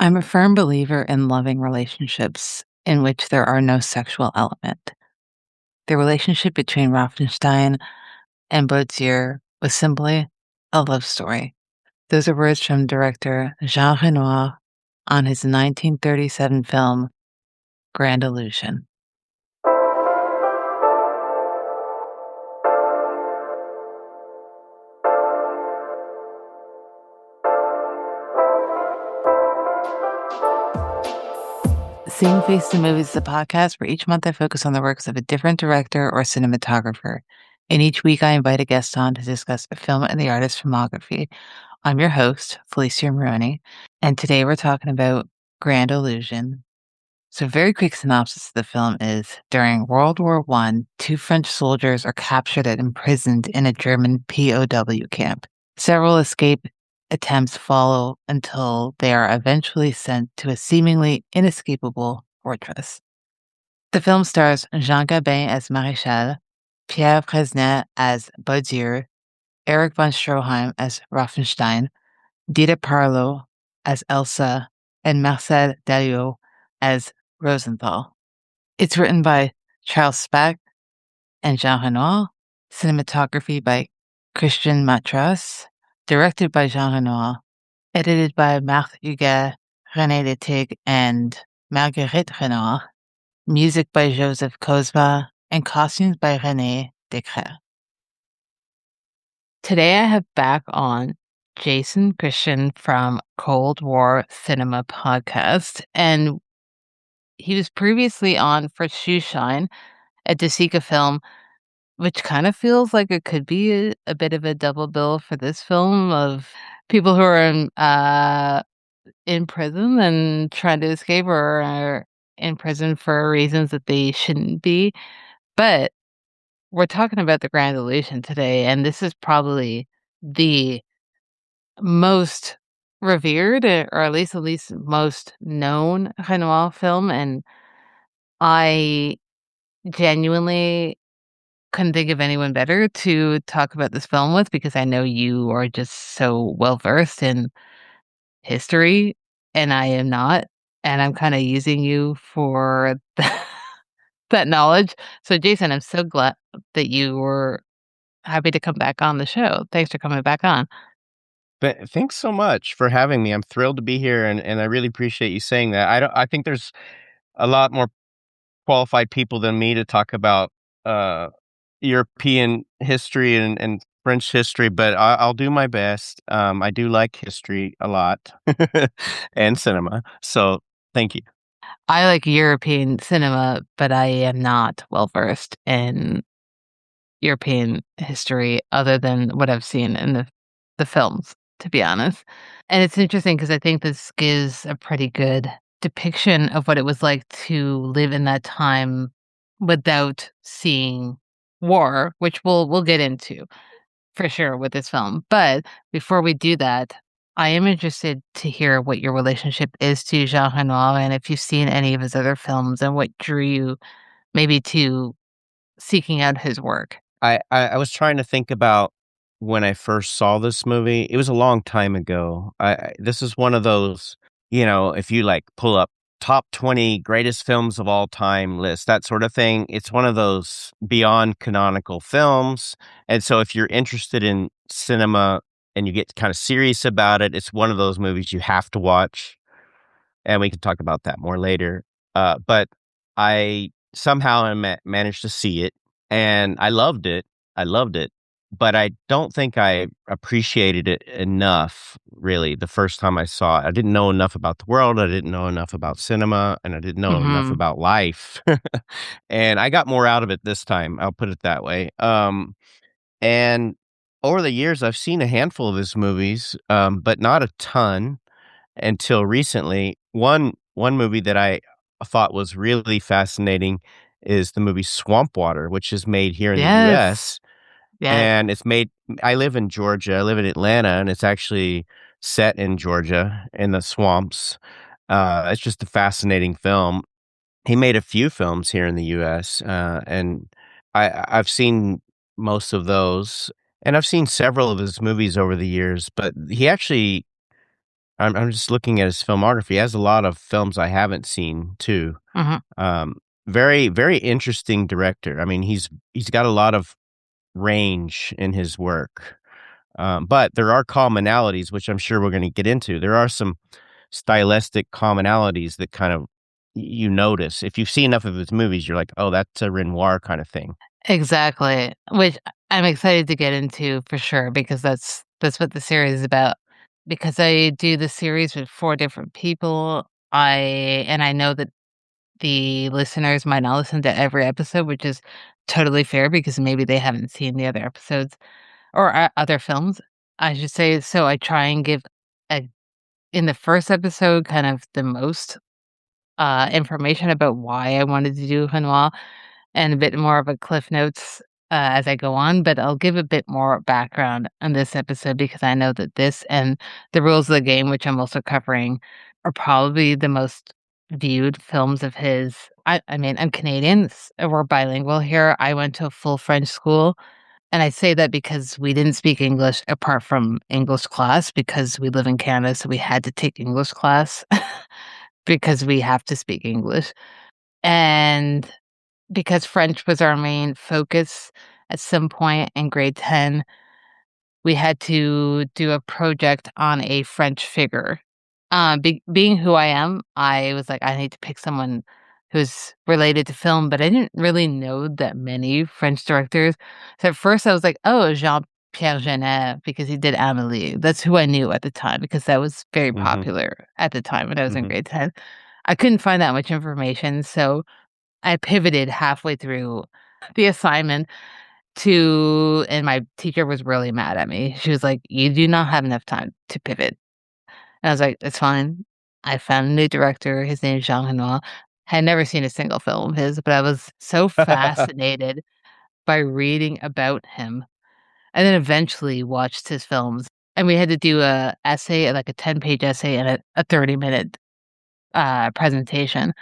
I'm a firm believer in loving relationships in which there are no sexual element. The relationship between Rothenstein and Baudelaire was simply a love story. Those are words from director Jean Renoir on his 1937 film, Grand Illusion. Seeing Face the Movies is a podcast where each month I focus on the works of a different director or cinematographer. And each week I invite a guest on to discuss a film and the artist's filmography. I'm your host, Felicia, and today we're talking about Grand Illusion. So, very quick synopsis of the film is during World War I, two French soldiers are captured and imprisoned in a German POW camp. Several escape attempts follow until they are eventually sent to a seemingly inescapable fortress. The film stars Jean Gabin as Maréchal, Pierre Fresnay as Baudier, Eric von Stroheim as Rothenstein, Dita Parlo as Elsa, and Marcel Dalliot as Rosenthal. It's written by Charles Spack and Jean Renoir, cinematography by Christian Matras, directed by Jean Renoir, edited by Marc Huguet, René Letig, and Marguerite Renoir, music by Joseph Kozma, and costumes by René Decret. Today I have back on Jason Christian from Cold War Cinema Podcast, and he was previously on for Shoeshine, a Desika film, which kind of feels like it could be a bit of a double bill for this film of people who are in prison and trying to escape or are in prison for reasons that they shouldn't be. But we're talking about the Grand Illusion today, and this is probably the most revered, or at least most known Renoir film, and I genuinely couldn't think of anyone better to talk about this film with because I know you are just so well versed in history, and I am not, and I'm kinda using you for that knowledge. So, Jason, I'm so glad that you were happy to come back on the show. Thanks for coming back on. Thanks so much for having me. I'm thrilled to be here, and I really appreciate you saying that. I think there's a lot more qualified people than me to talk about uh, European history and French history, but I'll do my best. I do like history a lot and cinema, so thank you. I like European cinema, but I am not well-versed in European history other than what I've seen in the films, to be honest. And it's interesting because I think this gives a pretty good depiction of what it was like to live in that time without seeing war, which we'll get into for sure with this film. But before we do that, I am interested to hear what your relationship is to Jean Renoir and if you've seen any of his other films and what drew you maybe to seeking out his work. I was trying to think about when I first saw this movie. It was a long time ago. This is one of those, if you like pull up top 20 greatest films of all time list, that sort of thing. It's one of those beyond canonical films. And so if you're interested in cinema and you get kind of serious about it, it's one of those movies you have to watch. And we can talk about that more later. But I somehow managed to see it, and I loved it. I loved it, but I don't think I appreciated it enough. Really, the first time I saw it, I didn't know enough about the world. I didn't know enough about cinema, and I didn't know enough Mhm. about life. And I got more out of it this time. I'll put it that way. And over the years, I've seen a handful of his movies, but not a ton until recently. One movie that I thought was really fascinating is the movie Swamp Water, which is made here in the Yes. US, Yes. and it's made I live in Georgia, I live in Atlanta, and it's actually set in Georgia in the swamps. It's just a fascinating film. He made a few films here in the US, and I've seen most of those, and I've seen several of his movies over the years, but he actually I'm just looking at his filmography. He has a lot of films I haven't seen too. Mhm. Um, very interesting director. I mean, he's got a lot of range in his work. But there are commonalities, which I'm sure we're going to get into. There are some stylistic commonalities that kind of you notice. If you see enough of his movies, you're like, oh, that's a Renoir kind of thing. Exactly, which I'm excited to get into for sure because that's what the series is about. Because I do the series with 4 different people, I know that the listeners might not listen to every episode, which is totally fair because maybe they haven't seen the other episodes or, other films, I should say. So I try and give a in the first episode, kind of the most, information about why I wanted to do Renoir and a bit more of a cliff notes, as I go on, but I'll give a bit more background on this episode because I know that this and The Rules of the Game, which I'm also covering, are probably the most viewed films of his. I mean, I'm Canadian, we're bilingual here. I went to a full French school, and I say that because we didn't speak English apart from English class because we live in Canada, so we had to take English class because we have to speak English. And because French was our main focus at some point in grade 10, we had to do a project on a French figure. Being who I am, I was like, I need to pick someone who's related to film, but I didn't really know that many French directors. So at first I was like, oh, Jean-Pierre Jeunet, because he did Amélie. That's who I knew at the time because that was very Mhm, popular at the time when I was in mhm. grade 10. I couldn't find that much information, so I pivoted halfway through the assignment and my teacher was really mad at me. She was like, "You do not have enough time to pivot." And I was like, "It's fine." I found a new director. His name is Jean Renoir. Had never seen a single film of his, but I was so fascinated by reading about him, and then eventually watched his films. And we had to do a essay, like a 10-page essay and a 30-minute presentation.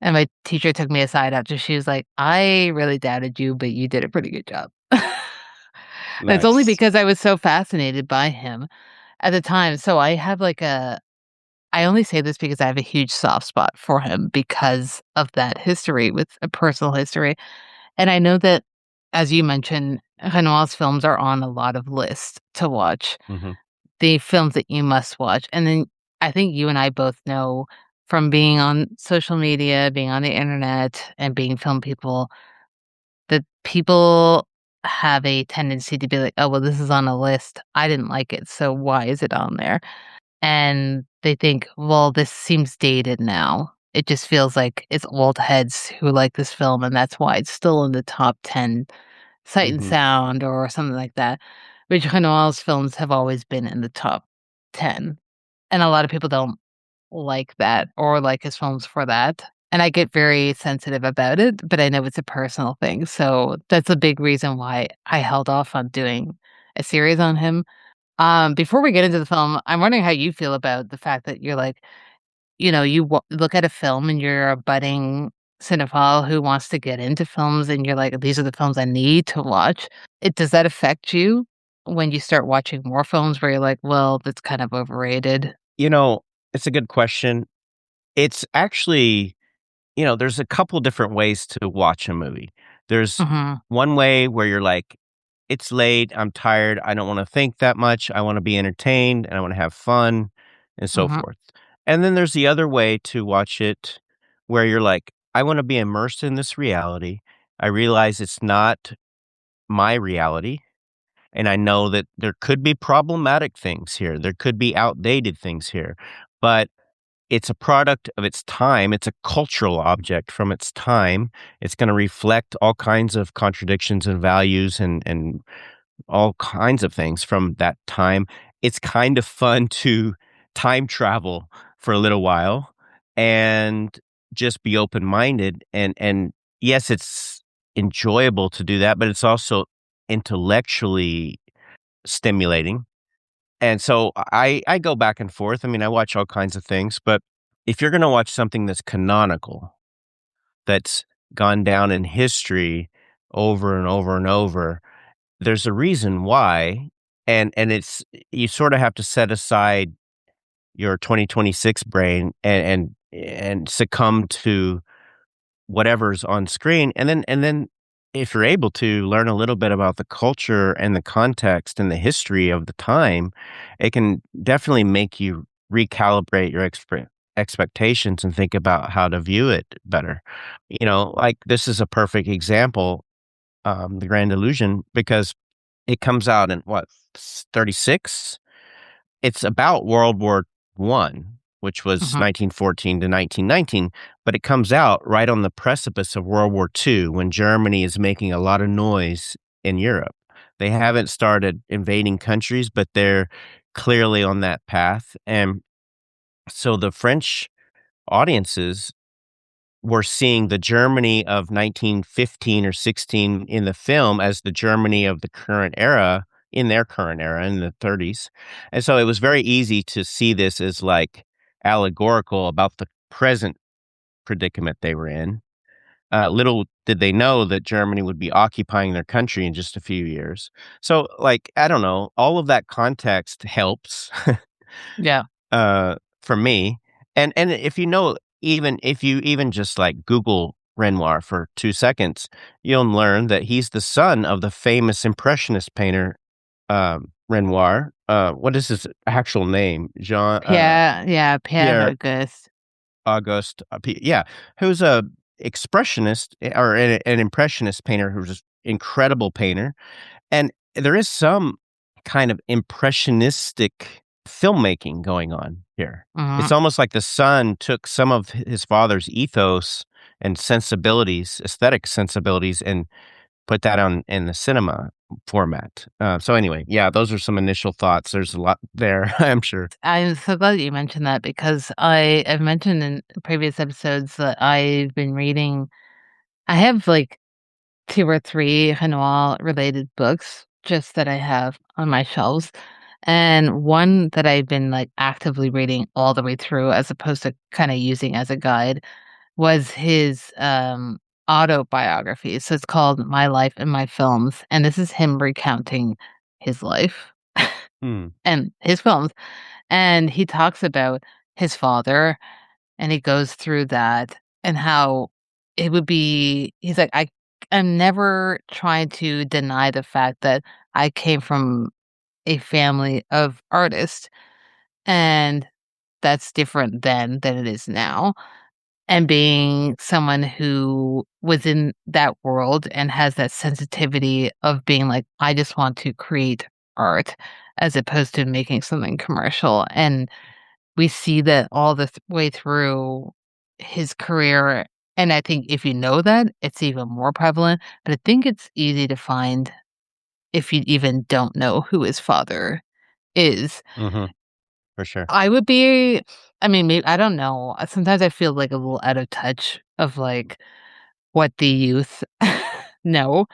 And my teacher took me aside after she was like, "I really doubted you, but you did a pretty good job." And it's only Nice. because I was so fascinated by him at the time. So I only say this because I have a huge soft spot for him because of that history with a personal history. And I know that, as you mentioned, Renoir's films are on a lot of lists to watch, Mhm, the films that you must watch. And then I think you and I both know from being on social media, being on the internet, and being film people that people have a tendency to be like, "Oh, well, this is on a list. I didn't like it, so why is it on there?" And they think, "Well, this seems dated now. It just feels like it's old heads who like this film, and that's why it's still in the top 10 Sight and mhm, Sound or something like that." Which Renoir's films have always been in the top 10, and a lot of people don't like that or like his films for that. And I get very sensitive about it, but I know it's a personal thing. So that's a big reason why I held off on doing a series on him. Before we get into the film, I'm wondering how you feel about the fact that you're like, look at a film and you're a budding cinephile who wants to get into films, and you're like, these are the films I need to watch. Does that affect you when you start watching more films where you're like, well, that's kind of overrated? You know, it's a good question. It's actually there's a couple different ways to watch a movie. There's Hmm. one way where you're like, "It's late, I'm tired, I don't wanna think that much, I wanna be entertained, and I wanna have fun," and so Hmm. forth. And then there's the other way to watch it where you're like, "I wanna be immersed in this reality. I realize it's not my reality, and I know that there could be problematic things here, there could be outdated things here, but it's a product of its time. It's a cultural object from its time. It's gonna reflect all kinds of contradictions and values and all kinds of things from that time. It's kind of fun to time travel for a little while and just be open-minded and yes, it's enjoyable to do that, but it's also intellectually stimulating and so I go back and forth. I mean, I watch all kinds of things, but if you're gonna watch something that's canonical, that's gone down in history over and over and over, there's a reason why, and it's you sorta have to set aside your 2026 brain and succumb to whatever's on screen, and then if you're able to learn a little bit about the culture and the context and the history of the time, it can definitely make you recalibrate your expectations and think about how to view it better. Like, this is a perfect example, The Grand Illusion, because it comes out in what, 36? It's about World War One, which was Mhm. 1914 to 1919, but it comes out right on the precipice of World War II when Germany is making a lot of noise in Europe. They haven't started invading countries, but they're clearly on that path. And so the French audiences were seeing the Germany of 1915 or 16 in the film as the Germany of the current era, in their current era in the 30s. And so it was very easy to see this as like allegorical about the present predicament they were in. Little did they know that Germany would be occupying their country in just a few years. So, like, I don't know, all of that context helps. Yeah. For me, and if even if you even just, like, Google Renoir for 2 seconds, you'll learn that he's the son of the famous impressionist painter, Renoir. What is his actual name? Pierre, yeah, Pierre Pierre Auguste. Auguste, P yeah, who's a expressionist, or an impressionist painter who's just incredible painter. And there is some kind of impressionistic filmmaking going on here. It's Mhm. almost like the son took some of his father's ethos and sensibilities, aesthetic sensibilities, and put that on in the cinema format. So anyway, yeah, those are some initial thoughts. There's a lot there, I'm sure. I'm so glad that you mentioned that because I've mentioned in previous episodes that I've been reading. I have like 2 or 3 Renoir related books just that I have on my shelves, and one that I've been, like, actively reading all the way through as opposed to kinda using as a guide was his, autobiography. So it's called My Life and My Films, and this is him recounting his life Hmm. and his films, and he talks about his father, and he goes through that and how it would be he's like, I'm never trying to deny the fact that I came from a family of artists, and that's different then than it is now. And being someone who was in that world and has that sensitivity of being like, I just want to create art as opposed to making something commercial. And we see that all the way through his career, and I think if you know that, it's even more prevalent, but I think it's easy to find if you even don't know who his father is. Mhm. For sure. I would be I mean, I don't know, sometimes I feel, like, a little out of touch of, like, what the youth know,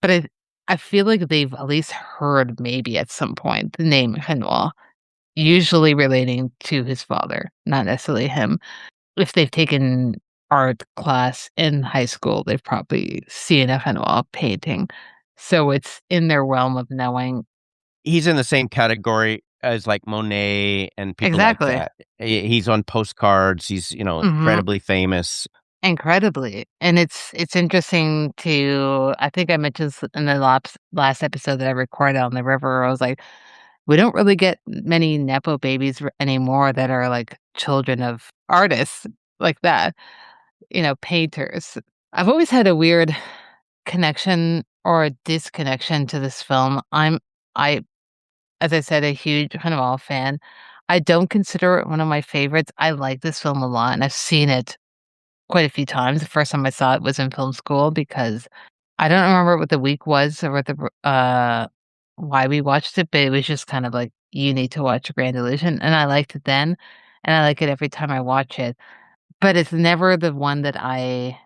but I feel like they've at least heard maybe at some point the name Renoir, usually relating to his father, not necessarily him. If they've taken art class in high school, they've probably seen a Renoir painting, so it's in their realm of knowing. He's in the same category as, like, Monet and people like Exactly. that. He's on postcards. He's, Mhm. incredibly famous. Incredibly, and it's interesting to I think I mentioned this in the last episode that I recorded on the river. I was like, we don't really get many nepo babies anymore that are like children of artists like that, painters. I've always had a weird connection or a disconnection to this film. I, as I said, a huge Hannibal fan. I don't consider it one of my favorites. I like this film a lot, and I've seen it quite a few times. The first time I saw it was in film school because I don't remember what the week was or what why we watched it, but it was just kind of like, you need to watch Grand Illusion, and I liked it then, and I like it every time I watch it, but it's never the one that I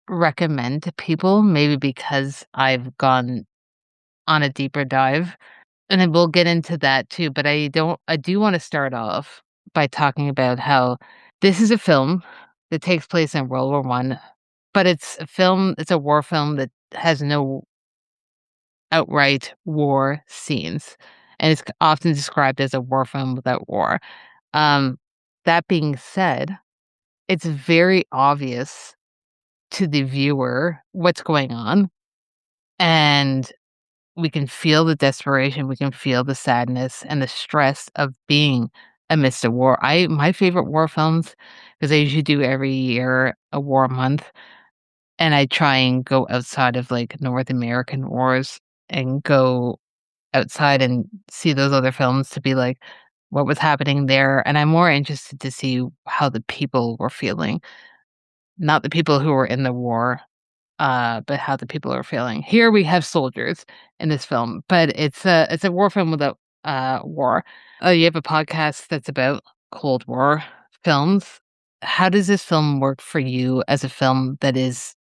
recommend to people, maybe because I've gone on a deeper dive, and then we'll get into that too, but I do wanna start off by talking about how this is a film that takes place in World War One, but it's a war film that has no outright war scenes, and it's often described as a war film without war. Um, that being said, it's very obvious to the viewer what's going on, and we can feel the desperation, we can feel the sadness and the stress of being amidst a war. I My favorite war films, because I usually do every year a war month, and I try and go outside of, like, North American wars and go outside and see those other films to be like, what was happening there? And I'm more interested to see how the people were feeling, not the people who were in the war, but how the people are feeling. Here we have soldiers in this film, but it's a war film without war. You have a podcast that's about Cold War films. How does this film work for you as a film that is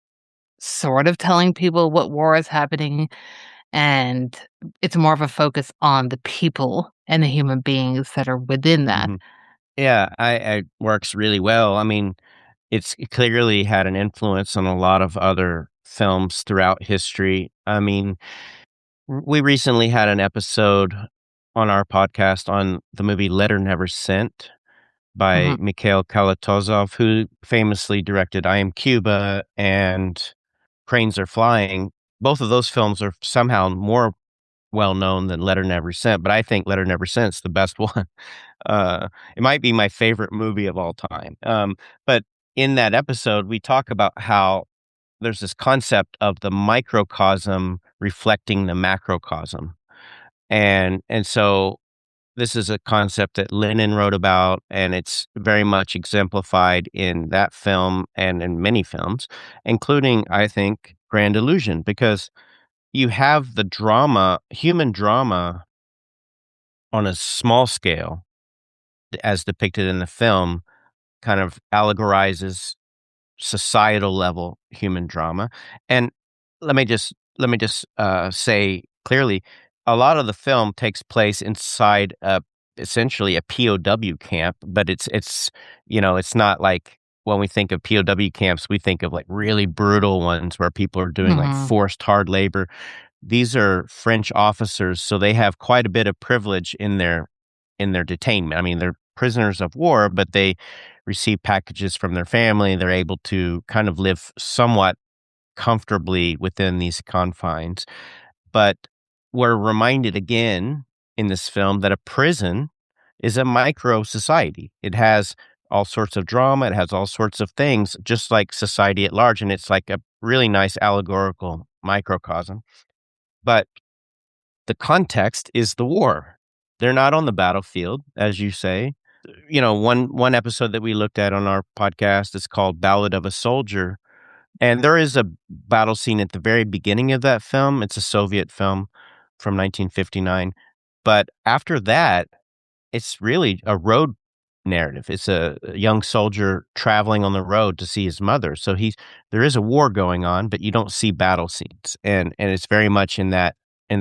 sort of telling people what war is happening, and it's more of a focus on the people and the human beings that are within that? Mhm. Yeah, I works really well. I mean, it clearly had an influence on a lot of other films throughout history. I mean, we recently had an episode on our podcast on the movie Letter Never Sent by Mhm, Mikhail Kalatozov, who famously directed I Am Cuba and Cranes Are Flying. Both of those films are somehow more well known than Letter Never Sent, but I think Letter Never Sent's the best one. It might be my favorite movie of all time. But in that episode, we talk about how there's this concept of the microcosm reflecting the macrocosm. And so this is a concept that Lenin wrote about, and it's very much exemplified in that film and in many films, including, I think, Grand Illusion, because you have the drama, human drama on a small scale, as depicted in the film, kind of allegorizes societal level human drama. And let me just say clearly, a lot of the film takes place inside essentially a POW camp, but it's not like when we think of POW camps, we think of like really brutal ones where people are doing like mhm. forced hard labor. These are French officers, so they have quite a bit of privilege in their detainment. I mean, they're prisoners of war, but they receive packages from their family. They're able to kind of live somewhat comfortably within these confines. But we're reminded again in this film that a prison is a micro society. It has all sorts of drama, it has all sorts of things, just like society at large. And it's like a really nice allegorical microcosm. But the context is the war. They're not on the battlefield, as you say. One episode that we looked at on our podcast is called Ballad of a Soldier, and there is a battle scene at the very beginning of that film. It's a Soviet film from 1959, but after that, it's really a road narrative. It's a young soldier traveling on the road to see his mother. So there is a war going on, but you don't see battle scenes, and it's very much in the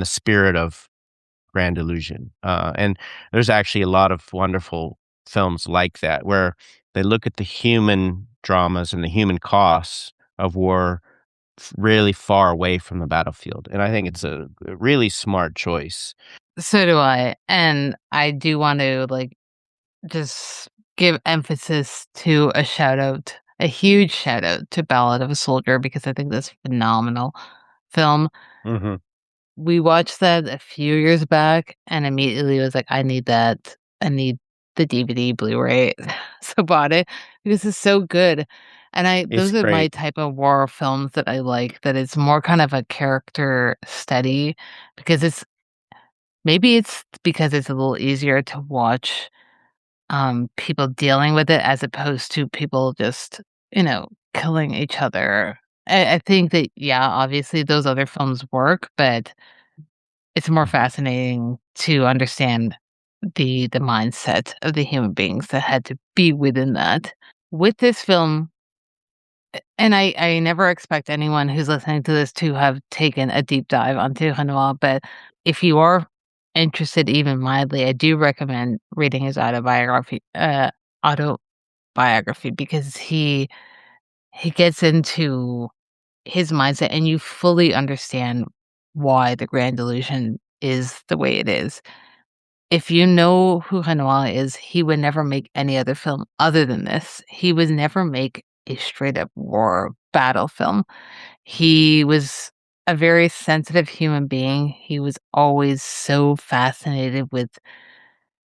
spirit of Grand Illusion. And there's actually a lot of wonderful films like that where they look at the human dramas and the human costs of war really far away from the battlefield. And I think it's a really smart choice. So do I, and I do want to, like, just give emphasis to a huge shout out to Ballad of a Soldier, because I think that's a phenomenal film. Hmm. We watched that a few years back and immediately was like, "I need that. I need the DVD, Blu-ray." So bought it because it's so good. And I It's those are my great. type of war films that I like, that it's more kind of a character study, because it's because it's a little easier to watch, people dealing with it as opposed to people just, killing each other. I think that, yeah, obviously those other films work, but it's more Mhm. fascinating to understand the mindset of the human beings that had to be within that. With this film, and I never expect anyone who's listening to this to have taken a deep dive onto Renoir, but if you are interested even mildly, I do recommend reading his autobiography, because he gets into his mindset and you fully understand why the Grand Illusion is the way it is. if you know who Renoir is, he would never make any other film other than this. He would never make a straight up war battle film. He was a very sensitive human being. He was always so fascinated with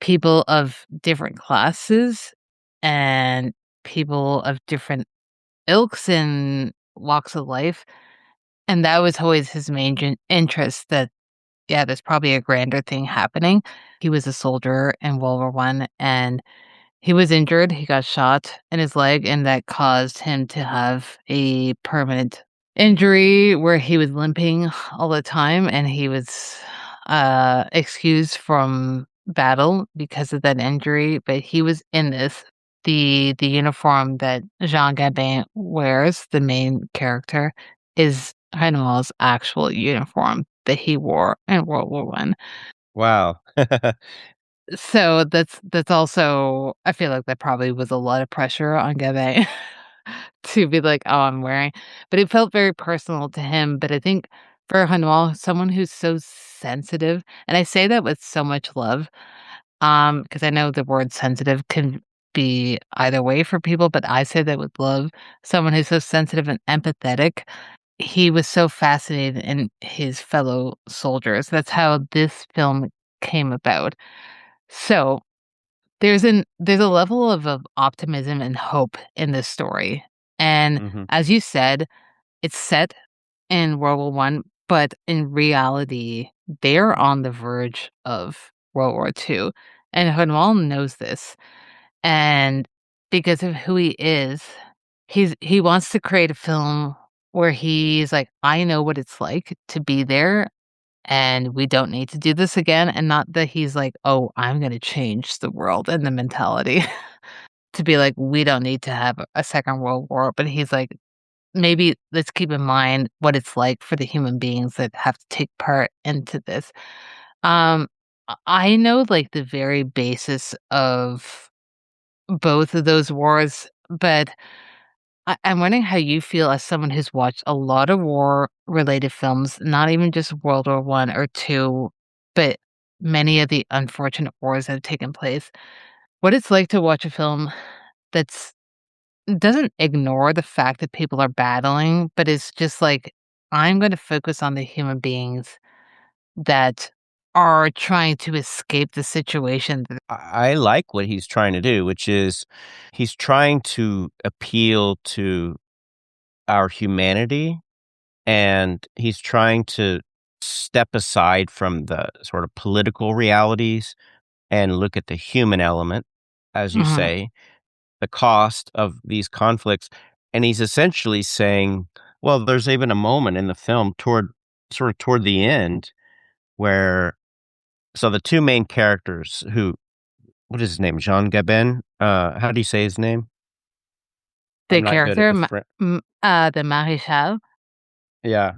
people of different classes and people of different ilks and walks of life. And that was always his main interest that, yeah, there's probably a grander thing happening. He was a soldier in World War One, and he was injured. He got shot in his leg, and that caused him to have a permanent injury where he was limping all the time, and he was excused from battle because of that injury. But he was in this. The uniform that Jean Gabin wears, the main character, is Renoir's actual uniform that he wore in World War One. Wow. So that's also, I feel like that probably was a lot of pressure on Gabin to be like, "Oh, I'm wearing," but it felt very personal to him. But I think for Renoir, someone who's so sensitive, and I say that with so much love, because I know the word sensitive can be either way for people, but I say that with love. Someone who's so sensitive and empathetic, he was so fascinated in his fellow soldiers. That's how this film came about. So, there's a level of optimism and hope in this story, and Mhm. as you said, it's set in World War One, but in reality, they're on the verge of World War Two, and Renoir knows this, and because of who he is, he wants to create a film where he's like, "I know what it's like to be there, and we don't need to do this again," and not that he's like, "Oh, I'm gonna change the world," and the mentality to be like, "We don't need to have a second world war," but he's like, "Maybe let's keep in mind what it's like for the human beings that have to take part into this." I know, like, the very basis of both of those wars, but I'm wondering how you feel as someone who's watched a lot of war-related films, not even just World War One or Two, but many of the unfortunate wars that have taken place. What it's like to watch a film that's doesn't ignore the fact that people are battling, but it's just like, "I'm gonna focus on the human beings that are trying to escape the situation." That I like what he's trying to do, which is he's trying to appeal to our humanity, and he's trying to step aside from the sort of political realities and look at the human element, as you Mhm. say, the cost of these conflicts. And he's essentially saying, well, there's even a moment in the film toward the end where so the two main characters who what is his name? Jean Gabin? How do you say his name? The I'm not good at character, the French. the Maréchal. Yeah,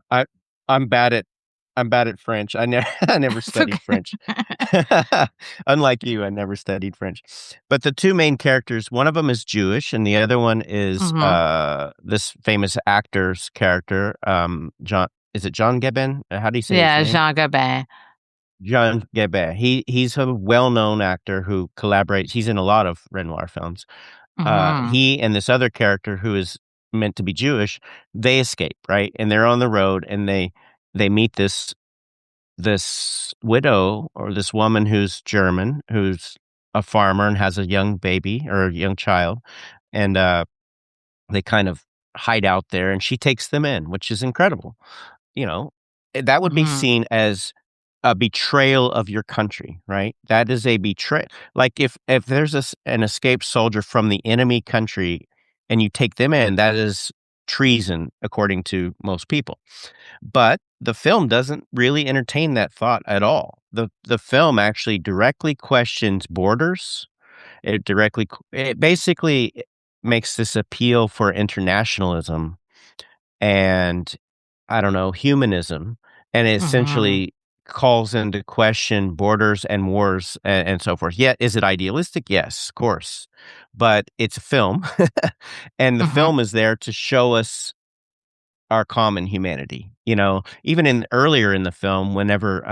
I'm bad at I'm bad at French. I never It's studied okay. French. Unlike you, I never studied French. But the 2 main characters, one of them is Jewish and the other one is, Mhm. this famous actor's character, John is it John Gabin? How do you say his Yeah, name? Jean Gabin. John Gabin. He's a well-known actor who collaborates he's in a lot of Renoir films. Mhm. He and this other character who is meant to be Jewish, they escape, right? And they're on the road and they meet this widow or this woman who's German, who's a farmer and has a young baby or a young child. And they kind of hide out there and she takes them in, which is incredible. You know, that would be Mhm. seen as a betrayal of your country, right? That is a betray like, if there's an escaped soldier from the enemy country and you take them in, that is treason according to most people. But the film doesn't really entertain that thought at all. The film actually directly questions borders. It basically makes this appeal for internationalism and I don't know, humanism, and it Mhm. essentially calls into question borders and wars and so forth. Yet, is it idealistic? Yes, of course, but it's a film, and the Mhm. film is there to show us our common humanity. You know, even in earlier in the film, whenever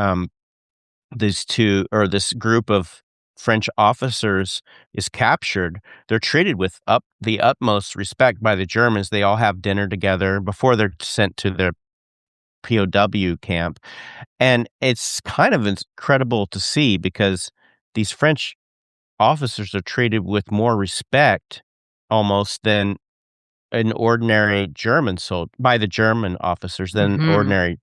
these 2 or this group of French officers is captured, they're treated with the utmost respect by the Germans. They all have dinner together before they're sent to their POW camp, and it's kind of incredible to see because these French officers are treated with more respect almost than an ordinary German soldier by the German officers than an Hmm. ordinary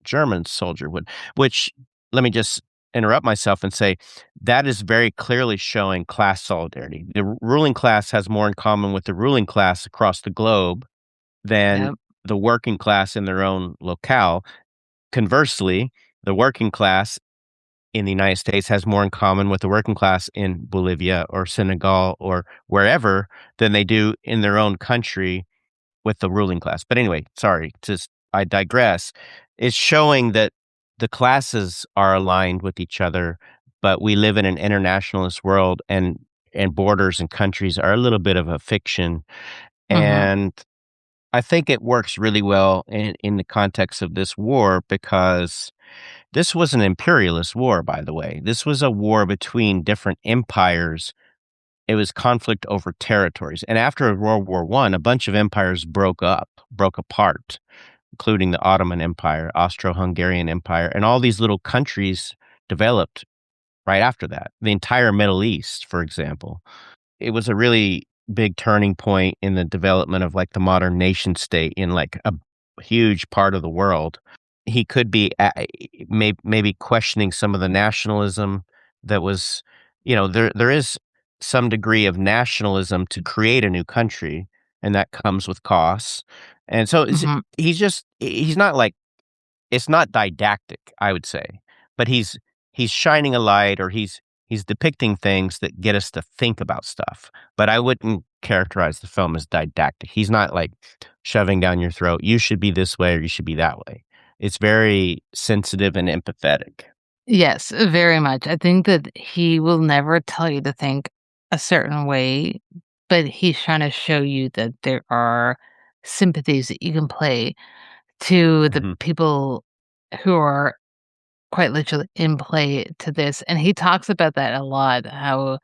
German soldier would, which let me just interrupt myself and say that is very clearly showing class solidarity. The ruling class has more in common with the ruling class across the globe than Yep. the working class in their own locale. Conversely, the working class in the United States has more in common with the working class in Bolivia or Senegal or wherever than they do in their own country with the ruling class. But anyway, sorry, just I digress. It's showing that the classes are aligned with each other, but we live in an internationalist world and borders and countries are a little bit of a fiction. Hmm. And I think it works really well in the context of this war because this was an imperialist war, by the way. This was a war between different empires. It was conflict over territories. And after World War I, a bunch of empires broke apart, including the Ottoman Empire, Austro-Hungarian Empire, and all these little countries developed right after that. The entire Middle East, for example. It was a really big turning point in the development of, like, the modern nation state in, like, a huge part of the world. He could be maybe questioning some of the nationalism that was there is some degree of nationalism to create a new country, and that comes with costs, and so Hmm. he's not like it's not didactic, I would say, but he's shining a light or he's depicting things that get us to think about stuff, but I wouldn't characterize the film as didactic. He's not, like, shoving down your throat, "You should be this way or you should be that way." It's very sensitive and empathetic. Yes, very much. I think that he will never tell you to think a certain way, but he's trying to show you that there are sympathies that you can play to the Mhm. people who are quite literally in play to this. And he talks about that a lot, how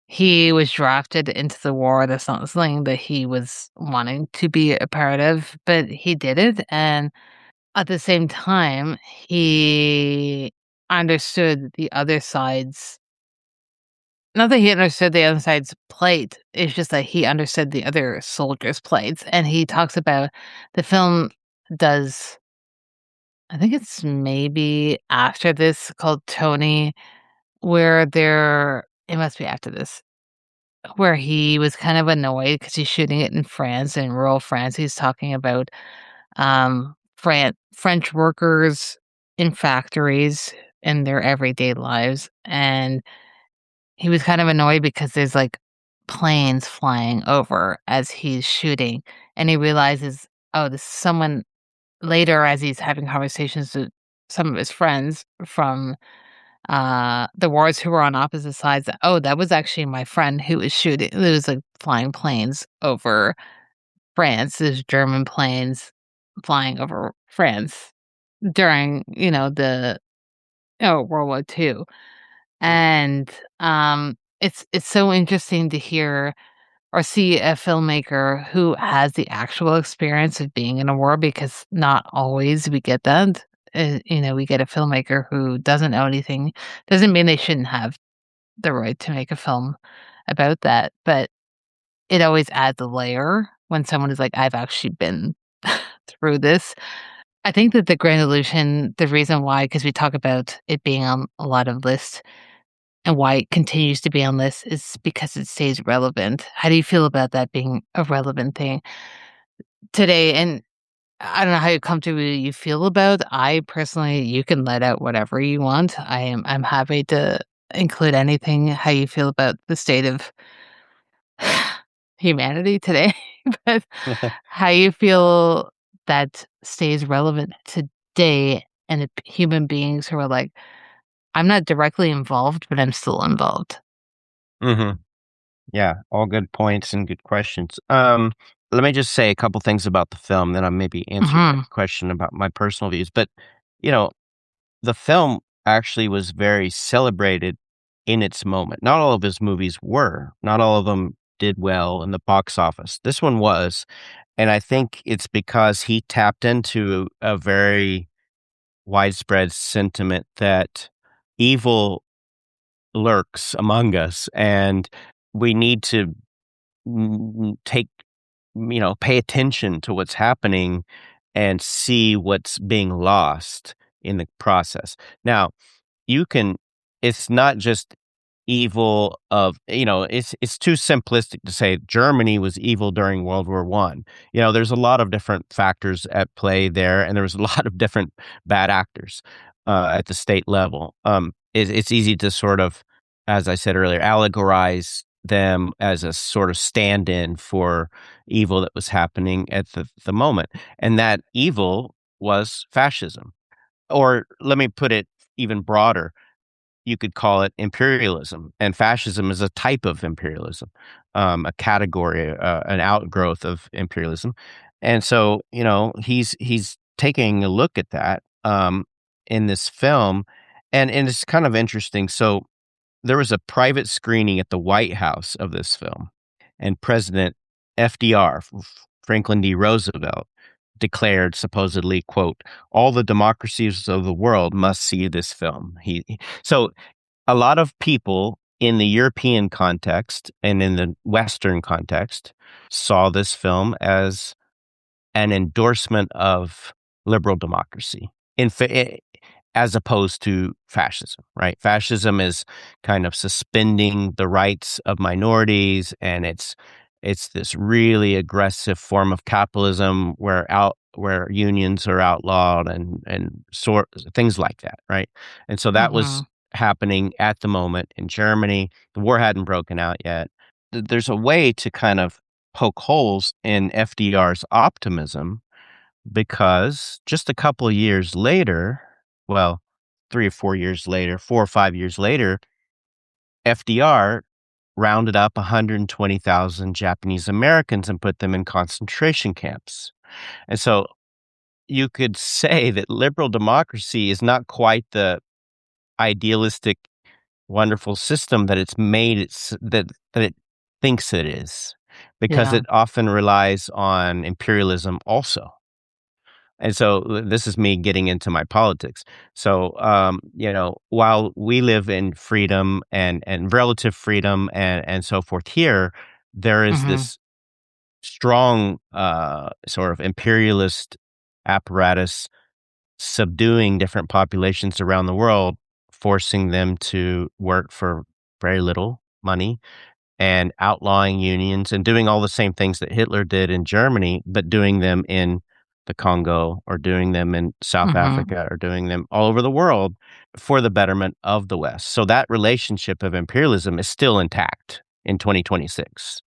he was drafted into the war. That's not something that he was wanting to be a part of, but he did it. And at the same time, he understood the other side's not that he understood the other side's plight, it's just that he understood the other soldiers' plights, and he talks about the film does I think it's maybe after this called Tony, where there it must be after this, where he was kind of annoyed because he's shooting it in France, in rural France. He's talking about French workers in factories in their everyday lives, and he was kind of annoyed because there's, like, planes flying over as he's shooting, and he realizes, "Oh, this is someone" later as he's having conversations with some of his friends from, the wars who were on opposite sides, "Oh, that was actually my friend who was shooting" it was, like, flying planes over France. There's German planes flying over France during, World War II. And, it's so interesting to hear or see a filmmaker who has the actual experience of being in a war because not always we get that. We get a filmmaker who doesn't know anything. Doesn't mean they shouldn't have the right to make a film about that, but it always adds a layer when someone is like, "I've actually been through this." I think that the Grand Illusion, the reason why, because we talk about it being on a lot of lists and why it continues to be on lists is because it stays relevant. How do you feel about that being a relevant thing today? And I don't know how comfortable you feel about. I personally, you can let out whatever you want. I'm happy to include anything. How you feel about the state of humanity today, but how you feel that stays relevant today, and human beings who are like, I'm not directly involved, but I'm still involved. Mhm. Yeah, all good points and good questions. Let me just say a couple things about the film, then I'll maybe answer that Hmm. question about my personal views. But, you know, the film actually was very celebrated in its moment. Not all of his movies were. Not all of them did well in the box office. This one was, and I think it's because he tapped into a very widespread sentiment that evil lurks among us, and we need to take, pay attention to what's happening and see what's being lost in the process. Now, you can it's not just evil of, it's too simplistic to say Germany was evil during World War One. There's a lot of different factors at play there, and there was a lot of different bad actors at the state level. It's easy to sort of, as I said earlier, allegorize them as a sort of stand-in for evil that was happening at the moment, and that evil was fascism. Or let me put it even broader, you could call it imperialism, and fascism is a type of imperialism, a category, an outgrowth of imperialism. And so, he's taking a look at that in this film, and it's kind of interesting. So there was a private screening at the White House of this film, and President FDR, Franklin D. Roosevelt, declared supposedly, quote, "All the democracies of the world must see this film." So a lot of people in the European context and in the Western context saw this film as an endorsement of liberal democracy as opposed to fascism, right? Fascism is kind of suspending the rights of minorities, and it's this really aggressive form of capitalism where unions are outlawed and sort things like that, right? And so that was Mhm. happening at the moment in Germany. The war hadn't broken out yet. There's a way to kind of poke holes in FDR's optimism, because just a couple of years later, well, 3 or 4 years later, 4 or 5 years later, FDR rounded up 120,000 Japanese Americans and put them in concentration camps. And so you could say that liberal democracy is not quite the idealistic, wonderful system that it's made that it thinks it is, because Yeah. it often relies on imperialism also. And so this is me getting into my politics. So, while we live in freedom and relative freedom and so forth here, there is Mhm. this strong sort of imperialist apparatus subduing different populations around the world, forcing them to work for very little money and outlawing unions and doing all the same things that Hitler did in Germany, but doing them in the Congo or doing them in South Mhm. Africa or doing them all over the world for the betterment of the West. So that relationship of imperialism is still intact in 2026.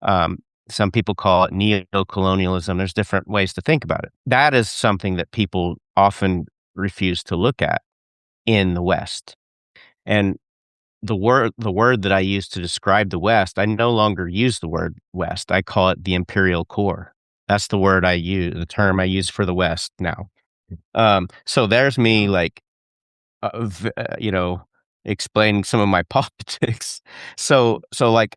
Um, some people call it neo-colonialism. There's different ways to think about it. That is something that people often refuse to look at in the West. And the word that I use to describe the West, I no longer use the word West. I call it the imperial core. That's the word I use, the term I use for the West now. So there's me Yeah. like, you know, explaining some of my politics. So like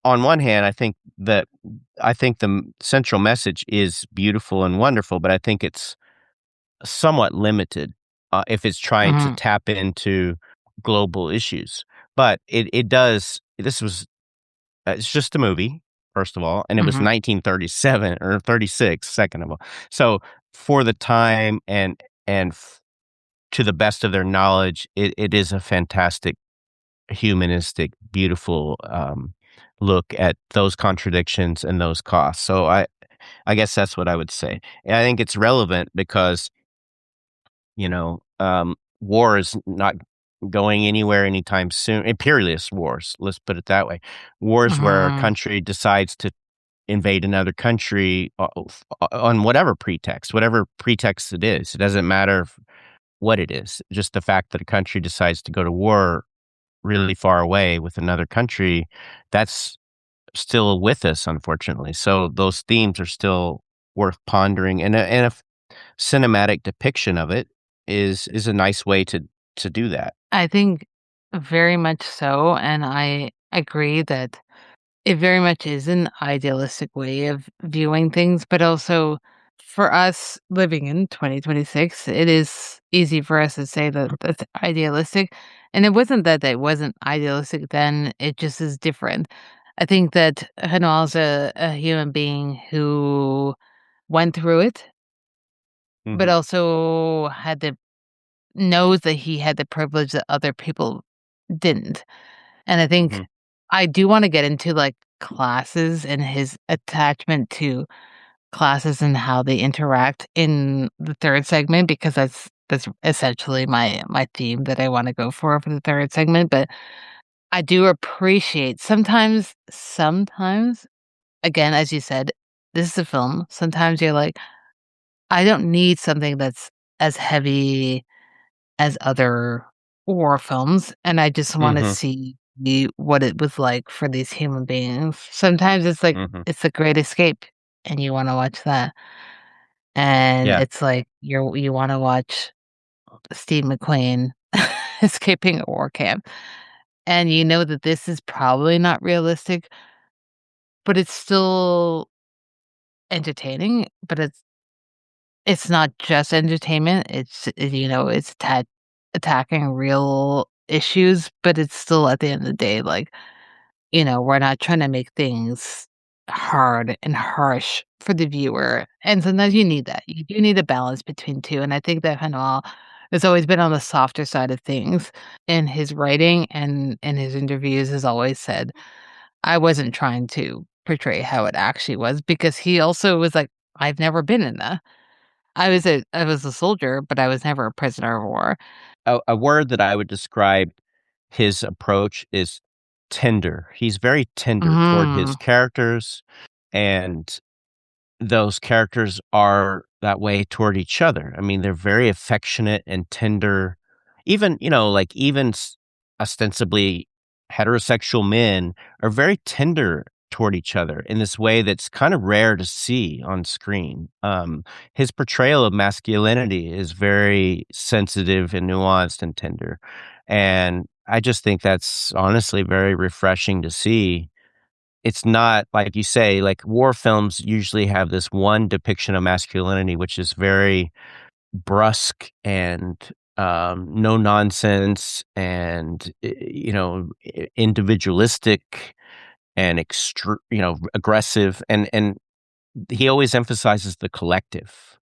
on one hand, I think the central message is beautiful and wonderful, but I think it's somewhat limited, if it's trying to Mhm. tap into global issues. But it does. This was it's just a movie, first of all, and it was Mhm. 1937 or 36, second of all. So for the time and to the best of their knowledge, it is a fantastic, humanistic, beautiful look at those contradictions and those costs. So I guess that's what I would say. And I think it's relevant because war is not going anywhere anytime soon. Imperialist wars, let's put it that way. Wars where a Mhm. country decides to invade another country on whatever pretext it is. It doesn't matter what it is. Just the fact that a country decides to go to war really far away with another country, that's still with us, unfortunately. So those themes are still worth pondering, and a cinematic depiction of it is a nice way to do that. I think very much so, and I agree that it very much is an idealistic way of viewing things, but also for us living in 2026, it is easy for us to say that that's idealistic. And it wasn't that it wasn't idealistic then, it just is different. I think that Renoir's a human being who went through it, but Mhm, also knows that he had the privilege that other people didn't. And I think mhm, I do wanna get into, like, classes and his attachment to classes and how they interact in the 3rd segment because that's essentially my theme that I wanna go for the 3rd segment, but I do appreciate sometimes, again, as you said, this is a film, sometimes you're like, "I don't need something that's as heavy as other war films, and I just wanna mhm, see what it was like for these human beings." Sometimes it's like, mhm. it's a great escape, and you wanna watch that, and Yeah. it's like you wanna watch Steve McQueen escaping a war camp, and you know that this is probably not realistic, but it's still entertaining, but it's not just entertainment, it's attacking real issues, but it's still at the end of the day, like, we're not trying to make things hard and harsh for the viewer, and sometimes you need that. You do need a balance between 2, and I think that Hanwell has always been on the softer side of things in his writing and in his interviews has always said, "I wasn't trying to portray how it actually was," because he also was like, "I've never been in that." I was a soldier, but I was never a prisoner of war. A word that I would describe his approach is tender. He's very tender toward his Mhm, characters, and those characters are that way toward each other. I mean, they're very affectionate and tender. Even, like even ostensibly heterosexual men are very tender toward each other in this way that's kind of rare to see on screen. His portrayal of masculinity is very sensitive and nuanced and tender. And I just think that's honestly very refreshing to see. It's not like you say, like, war films usually have this one depiction of masculinity, which is very brusque and, no nonsense and, individualistic and aggressive, and he always emphasizes the collective,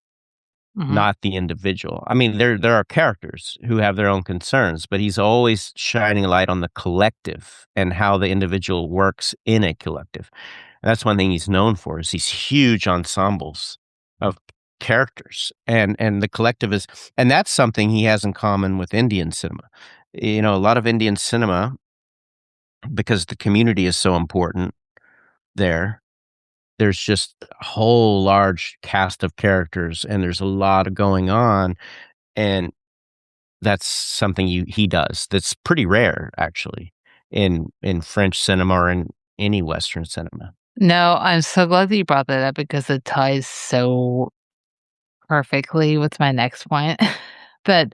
mhm. not the individual. I mean, there are characters who have their own concerns, but he's always shining a light on the collective and how the individual works in a collective. And that's one thing he's known for is these huge ensembles of characters, and the collective is, and that's something he has in common with Indian cinema. A lot of Indian cinema, because the community is so important there, there's just a whole large cast of characters, and there's a lot of going on, and that's something he does that's pretty rare actually in French cinema or in any Western cinema. No, I'm so glad that you brought that up because it ties so perfectly with my next point. But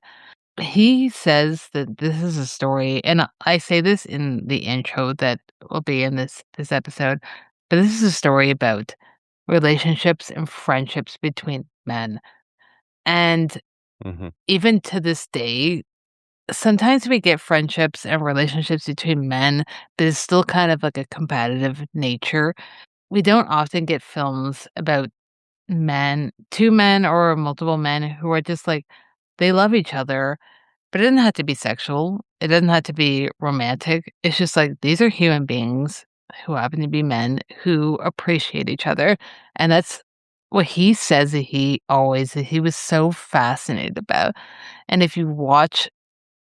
he says that this is a story, and I say this in the intro that will be in this episode, but this is a story about relationships and friendships between men. And Mhm, even to this day, sometimes we get friendships and relationships between men, but it's still kind of like a competitive nature. We don't often get films about 2 men or multiple men who are just like, they love each other, but it doesn't have to be sexual. It doesn't have to be romantic. It's just like these are human beings who happen to be men who appreciate each other. And that's what he says that he was so fascinated about. And if you watch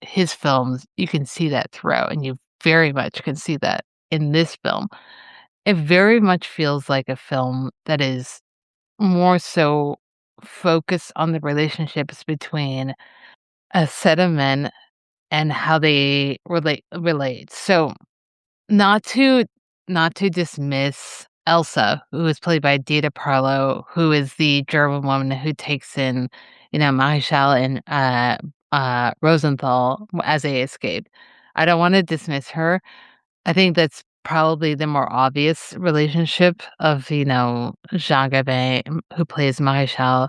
his films, you can see that throughout, and you very much can see that in this film. It very much feels like a film that is more so focused on the relationships between a set of men and how they relate. So, not to not to dismiss Elsa, who is played by Dita Parlo, who is the German woman who takes in, Maréchal and Rosenthal as they escape. I don't want to dismiss her. I think that's probably the more obvious relationship of, Jean Gabin, who plays Maréchal,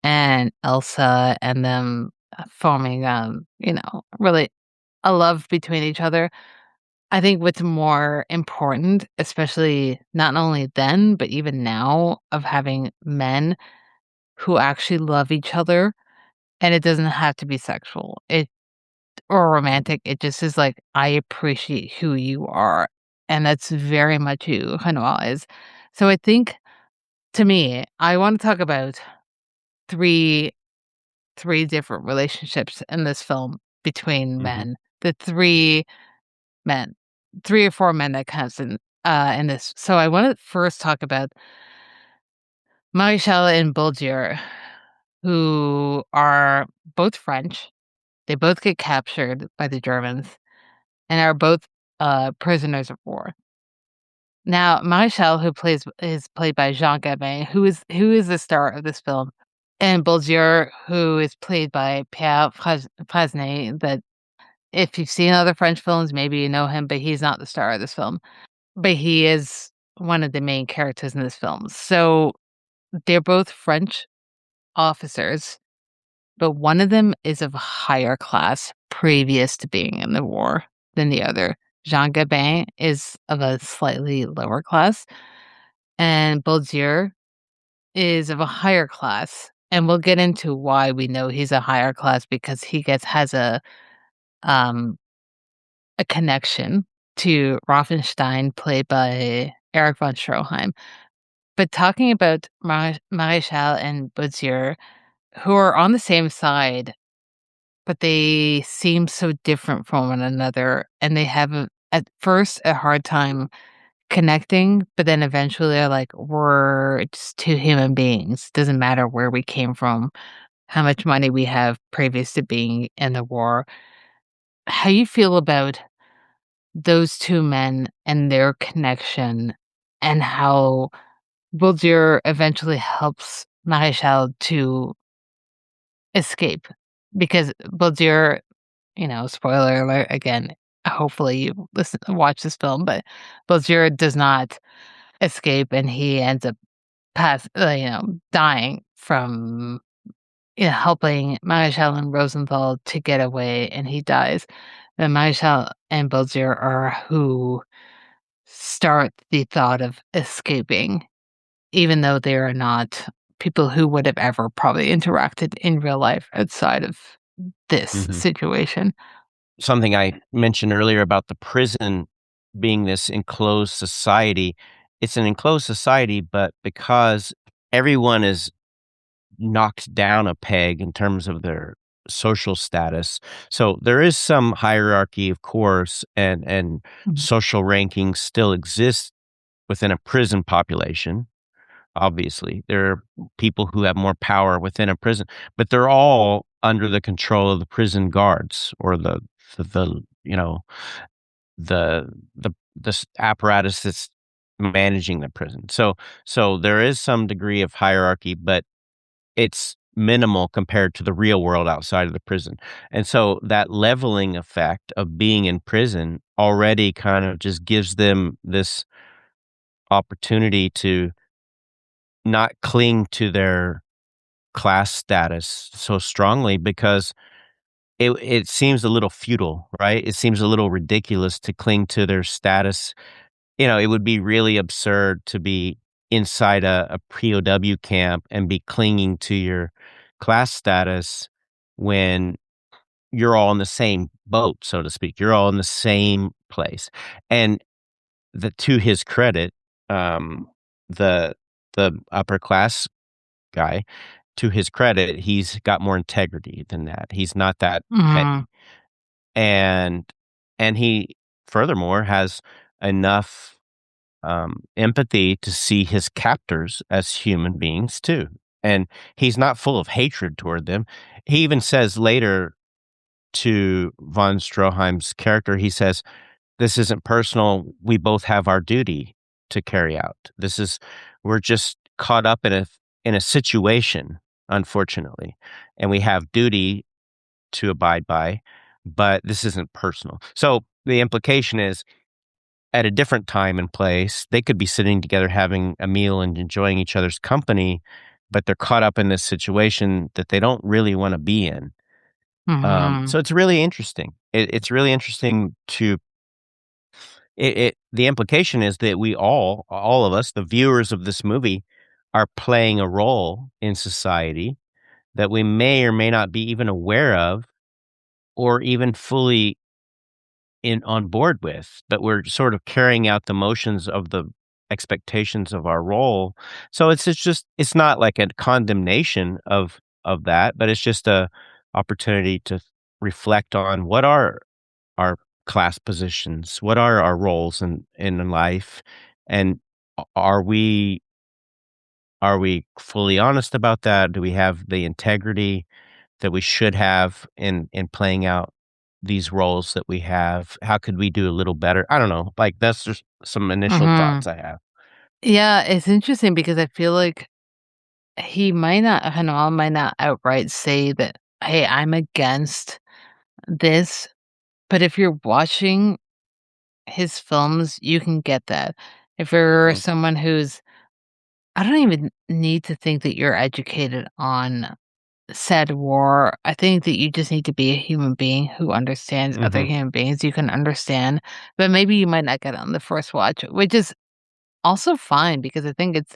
and Elsa, and them forming, really a love between each other. I think what's more important, especially not only then, but even now, of having men who actually love each other, and it doesn't have to be sexual, or romantic. It just is like, I appreciate who you are, and that's very much who Renoir is. So I think, to me, I want to talk about three three different relationships in this film between Mhm. men. The three men, 3 or 4 men that comes in this. So I wanna first talk about Maréchal and Boldier, who are both French. They both get captured by the Germans and are both, prisoners of war. Now, Maréchal, who plays is played by Jean Gabin, who is the star of this film, and Boldier, who is played by Pierre Fresnay, that if you've seen other French films, maybe you know him, but he's not the star of this film. But he is one of the main characters in this film. So they're both French officers, but one of them is of a higher class previous to being in the war than the other. Jean Gabin is of a slightly lower class, and Boldier is of a higher class. And we'll get into why we know he's a higher class, because he has um a connection to Rothenstein, played by Eric von Stroheim. But talking about Maréchal and Boutsier, who are on the same side, but they seem so different from one another, and they have, at first, a hard time connecting, but then eventually they're like, "We're just 2 human beings. Doesn't matter where we came from, how much money we have previous to being in the war." How you feel about those 2 men and their connection, and how Bulger eventually helps Maréchal to escape, because Bulger, spoiler alert again, hopefully you watch this film, but Bulger does not escape, and he ends up dying from, helping Maréchal and Rosenthal to get away, and he dies. And Maréchal and Bulger are who start the thought of escaping, even though they are not people who would have ever probably interacted in real life outside of this Mhm. situation. Something I mentioned earlier about the prison being this enclosed society, it's an enclosed society, but because everyone is knocked down a peg in terms of their social status. So there is some hierarchy, of course, and Mhm. social rankings still exist within a prison population. Obviously, there are people who have more power within a prison, but they're all under the control of the prison guards or the the apparatus that's managing the prison. So there is some degree of hierarchy, but it's minimal compared to the real world outside of the prison. And so that leveling effect of being in prison already kind of just gives them this opportunity to not cling to their class status so strongly because it seems a little futile, right? It seems a little ridiculous to cling to their status. It would be really absurd to be inside a POW camp and be clinging to your class status when you're all in the same boat, so to speak. You're all in the same place. And to his credit, the upper class guy, to his credit, he's got more integrity than that. He's not that Mhm. petty. And he furthermore has enough empathy to see his captors as human beings too. And he's not full of hatred toward them. He even says later to von Stroheim's character, he says, "This isn't personal. We both have our duty to carry out. This is we're just caught up in a situation, unfortunately, and we have duty to abide by, but this isn't personal. So the implication is at a different time and place, they could be sitting together having a meal and enjoying each other's company, but they're caught up in this situation that they don't really want to be in. Mhm. So it's really interesting. It's really interesting to the implication is that we all of us, the viewers of this movie, are playing a role in society that we may or may not be even aware of or even fully in on board with, but we're sort of carrying out the motions of the expectations of our role. So it's just it's not like a condemnation of that, but it's just a opportunity to reflect on what are our class positions, what are our roles in life, and are we fully honest about that? Do we have the integrity that we should have in playing out these roles that we have? How could we do a little better? I don't know. Like that's just some initial Mhm. thoughts I have. Yeah, it's interesting because I feel like he might not Hanal might not outright say that, "Hey, I'm against this," but if you're watching his films, you can get that. If you're Mm, someone who's I don't even need to think that you're educated on said war. I think that you just need to be a human being who understands other mhm, human beings. You can understand, but maybe you might not get it on the first watch, which is also fine because I think it's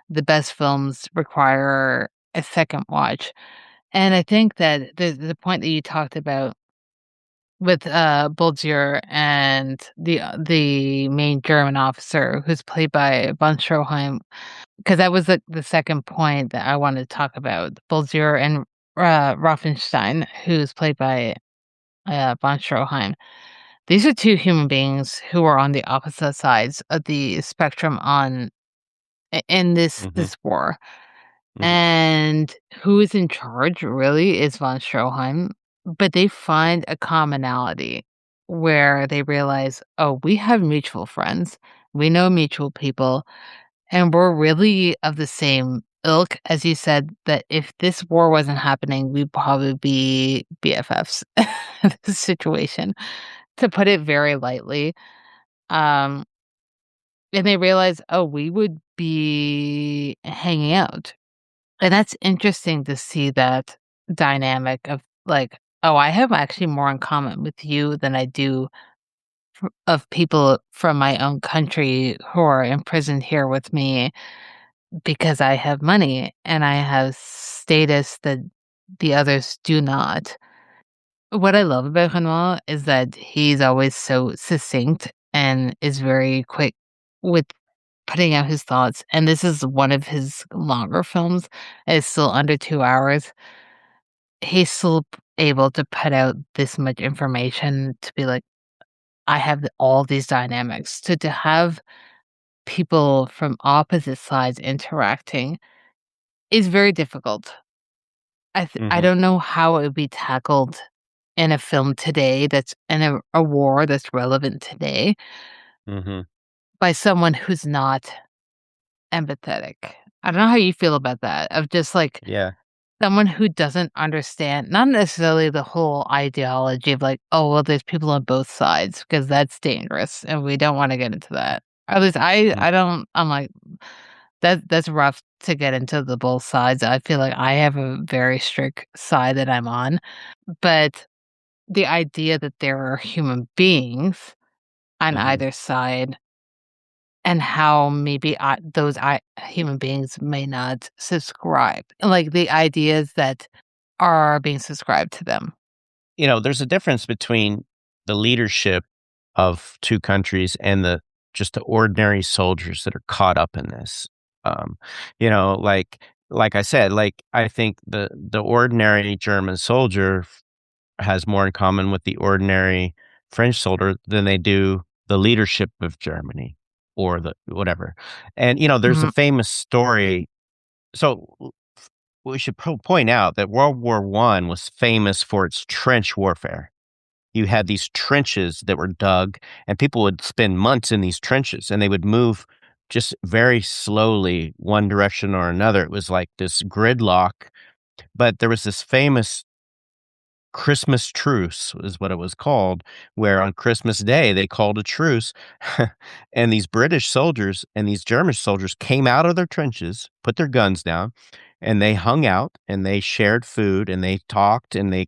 the best films require a second watch. And I think that the point that you talked about with Bolgier and the main German officer who's played by von Stroheim, because that was the second point that I wanted to talk about. Bolgier and Raffenstein, who's played by von Stroheim. These are two human beings who are on the opposite sides of the spectrum in mhm, this war. mhm, And who is in charge really is von Stroheim, but they find a commonality where they realize, "Oh, we have mutual friends. We know mutual people, and we're really of the same ilk." As you said, that if this war wasn't happening, we'd probably be BFFs in this situation, to put it very lightly. Um, and they realize, "Oh, we would be hanging out." And that's interesting to see that dynamic of like, oh, I have actually more in common with you than I do of people from my own country who are imprisoned here with me because I have money and I have status that the others do not. What I love about Renoir is that he's always so succinct and is very quick with putting out his thoughts. And this is one of his longer films. It's still under 2 hours. He's still able to put out this much information to be like, I have all these dynamics. To have people from opposite sides interacting is very difficult. I mhm, don't know how it would be tackled in a film today that's in a war that's relevant today mhm. by someone who's not empathetic. I don't know how you feel about that, of just, like, Yeah. someone who doesn't understand not necessarily the whole ideology of, like, "Oh, well, there's people on both sides," because that's dangerous, and we don't wanna get into that. At least Mm, I don't I'm like, that's rough to get into the both sides. I feel like I have a very strict side that I'm on, but the idea that there are human beings on mhm. either side and how maybe human beings may not subscribe, like, the ideas that are being subscribed to them. You know, there's a difference between the leadership of 2 countries and the just the ordinary soldiers that are caught up in this. Um, you know, like I said, like, I think the ordinary German soldier has more in common with the ordinary French soldier than they do the leadership of Germany or the whatever. And, you know, there's a Mhm, famous story. So we should point out that World War One was famous for its trench warfare. You had these trenches that were dug, and people would spend months in these trenches, and they would move. just very slowly, one direction or another. It was like this gridlock, but there was this famous Christmas truce is what it was called, where on Christmas Day they called a truce, and these British soldiers and these German soldiers came out of their trenches, put their guns down, and they hung out and they shared food and they talked and they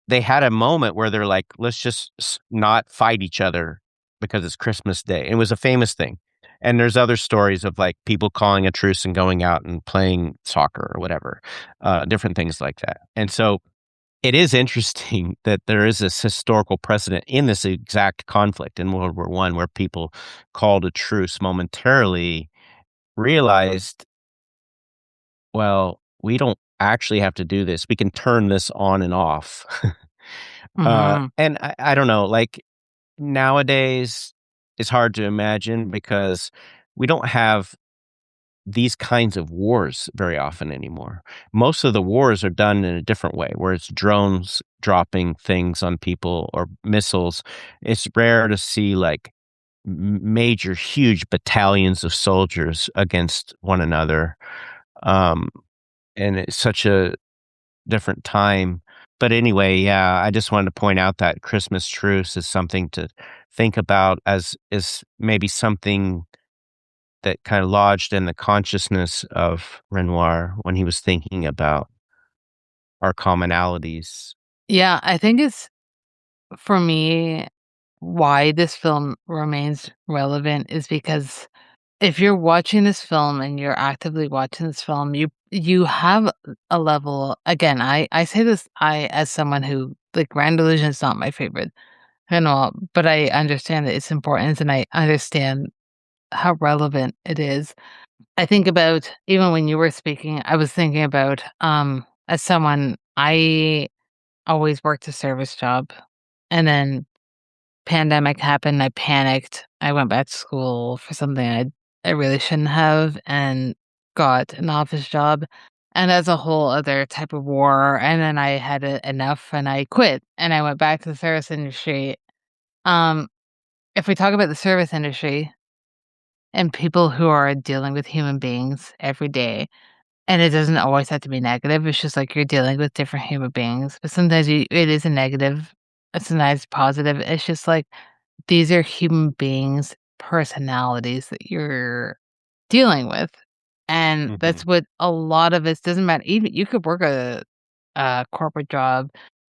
they had a moment where they're like, "Let's just not fight each other because it's Christmas Day." It was a famous thing. And there's other stories of like people calling a truce and going out and playing soccer or whatever, different things like that. And so it is interesting that there is this historical precedent in this exact conflict in World War One where people called a truce momentarily, realized, well, we don't actually have to do this. We can turn this on and off. Mhm. And I don't know, like, nowadays, it's hard to imagine because we don't have these kinds of wars very often anymore. Most of the wars are done in a different way, where it's drones dropping things on people or missiles. It's rare to see, like, major, huge battalions of soldiers against one another, um, and it's such a different time. But anyway, yeah, I just wanted to point out that Christmas truce is something to think about as is maybe something that kind of lodged in the consciousness of Renoir when he was thinking about our commonalities. Yeah, I think it's for me why this film remains relevant is because if you're watching this film and you're actively watching this film, you have a level again, I say this I as someone who like Grand Illusion is not my favorite and all, but I understand that it's important and I understand how relevant it is. I think about even when you were speaking, I was thinking about as someone I always worked a service job and then pandemic happened, I panicked. I went back to school for something I really shouldn't have and got an office job. And as a whole other type of war. And then I had enough and I quit and I went back to the service industry. Um, if we talk about the service industry and people who are dealing with human beings every day, and it doesn't always have to be negative. It's just like you're dealing with different human beings, but sometimes it is a negative. It's a nice positive. It's just like these are human beings' personalities that you're dealing with, and Mhm, that's what a lot of it doesn't matter. Even you could work a corporate job,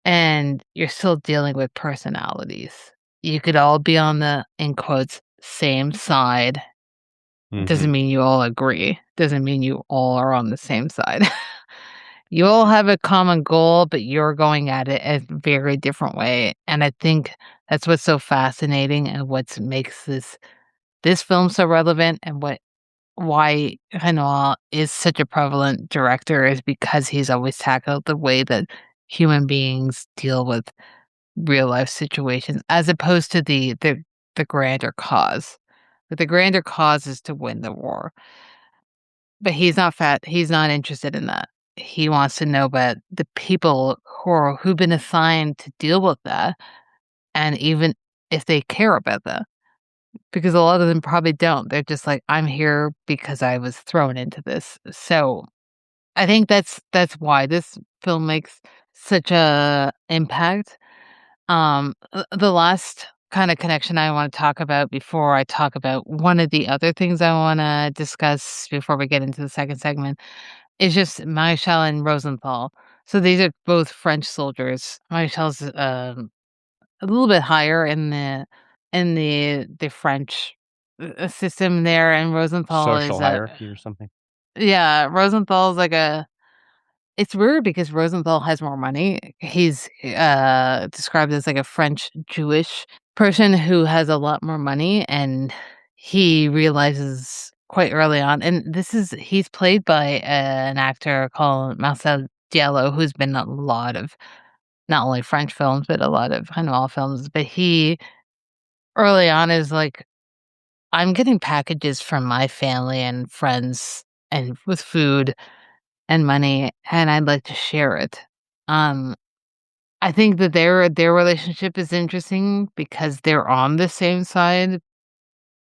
and you're still dealing with personalities. You could all be on the, in quotes, "same side." Doesn't mhm, mean you all agree. Doesn't mean you all are on the same side. You all have a common goal, but you're going at it a very different way, and I think that's what's so fascinating and what makes this film so relevant and why Renoir is such a prevalent director is because he's always tackled the way that human beings deal with real life situations as opposed to the grander cause. But the grander cause is to win the war. But he's not interested in that. He wants to know about the people who've been assigned to deal with that, and even if they care about that, because a lot of them probably don't. They're just like, "I'm here because I was thrown into this." So, I think that's why this film makes such a impact. The last kinda connection I wanna talk about before I talk about one of the other things I wanna discuss before we get into the second segment is just Maréchal and Rosenthal. So these are both French soldiers. Maréchal's, a little bit higher in the French, system there, and Rosenthal is social a hierarchy or something? yeah, Rosenthal's like a it's weird because Rosenthal has more money. He's, described as like a French Jewish person who has a lot more money, and he realizes quite early on and this is he's played by an actor called Marcel Diallo, who's been in a lot of not only French films, but a lot of Renoir films, but he early on is like, "I'm getting packages from my family and friends and with food and money, and I'd like to share it." Um, I think that their relationship is interesting because they're on the same side,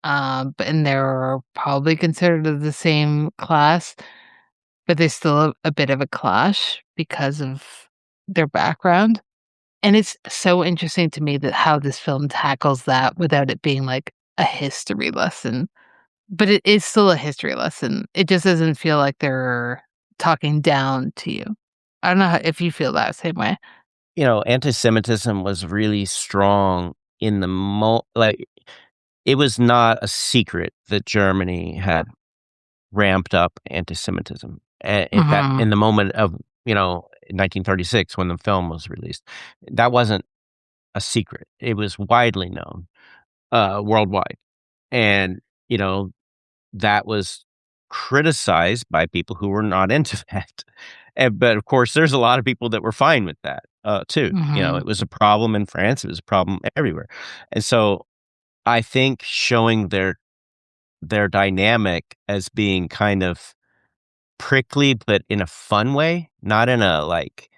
but and they're probably considered of the same class, but there's still a bit of a clash because of their background. And it's so interesting to me that how this film tackles that without it being like a history lesson. But it is still a history lesson. It just doesn't feel like they're talking down to you. I don't know if you feel that same way. Anti-Semitism was really strong in the like, it was not a secret that Germany had ramped up anti-Semitism. Mhm, In the moment of, 1936 when the film was released, that wasn't a secret. It was widely known, worldwide. And, you know, that was criticized by people who were not into that. But of course, there's a lot of people that were fine with that, too. mhm, It was a problem in France. It was a problem everywhere. And so I think showing their dynamic as being kind of prickly, but in a fun way, not in a like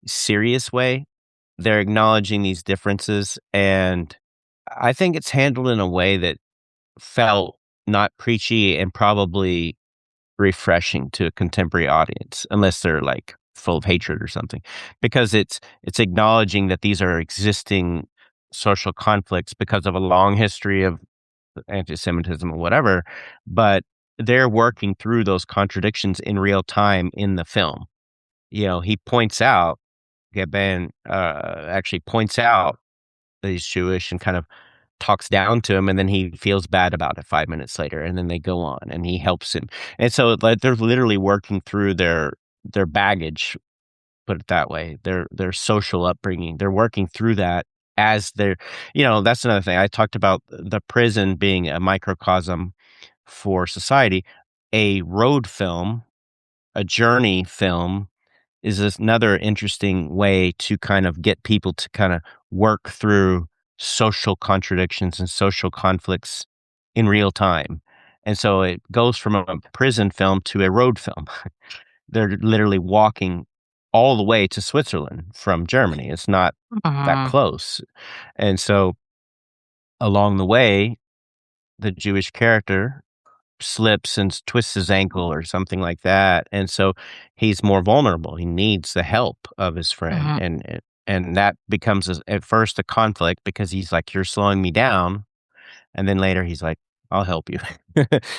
serious way. They're acknowledging these differences, and I think it's handled in a way that felt not preachy and probably refreshing to a contemporary audience, unless they're like full of hatred or something, because it's acknowledging that these are existing social conflicts because of a long history of anti-Semitism or whatever, but they're working through those contradictions in real time in the film. He points out, Gabin actually points out that he's Jewish and kind of talks down to him, and then he feels bad about it 5 minutes later, and then they go on, and he helps him. And so, like, they're literally working through their baggage, put it that way, their social upbringing. They're working through that as they're that's another thing. I talked about the prison being a microcosm for society. A road film, a journey film is another interesting way to kind of get people to kind of work through social contradictions and social conflicts in real time. And so it goes from a prison film to a road film. They're literally walking all the way to Switzerland from Germany. It's not that mhm, close. And so along the way, the Jewish character slips and twists his ankle or something like that, and so he's more vulnerable. He needs the help of his friend, mhm. and that becomes at first a conflict because he's like, "You're slowing me down," and then later he's like, "I'll help you."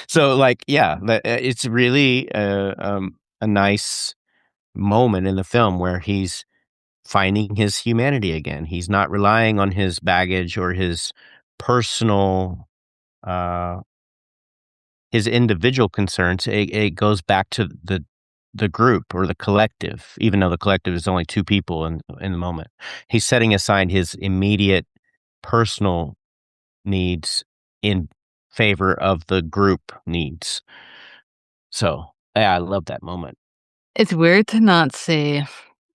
So, like, yeah, it's really a nice moment in the film where he's finding his humanity again. He's not relying on his baggage or personal, uh his individual concerns. It goes back to the group or the collective, even though the collective is only 2 people in the moment. He's setting aside his immediate personal needs in favor of the group needs. So, yeah, I love that moment. It's weird to not say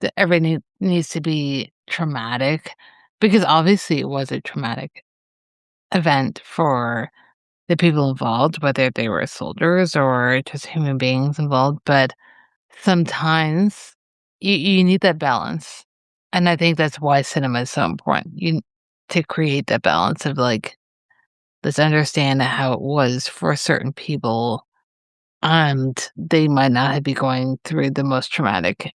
that everything needs to be traumatic because obviously it was a traumatic event for the people involved, whether they were soldiers or just human beings involved. But sometimes you need that balance. And I think that's why cinema is so important. To create that balance of like, let's understand how it was for certain people and they might not be going through the most traumatic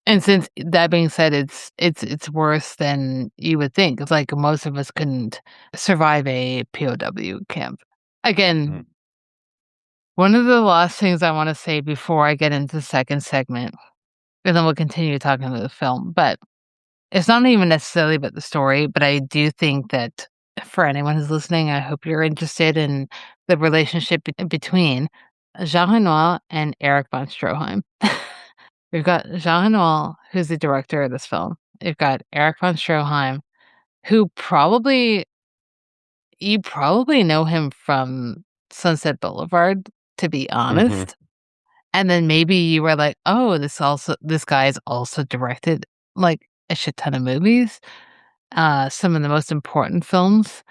and since that being said, it's worse than you would think. It's like most of us couldn't survive a POW camp. Mm. Again, one of the last things I wanna say before I get into the second segment, and then we'll continue talking about the film, but it's not even necessarily about the story, but I do think that for anyone who's listening, I hope you're interested in the relationship between Jean Renoir and Eric von Stroheim. We've got Jean Renoir, who's the director of this film. We've got Eric von Stroheim, who probably you probably know him from Sunset Boulevard, to be Mhm. honest. And then maybe you were like, "Oh, this guy's also directed, like, a shit ton of movies, some of the most important films."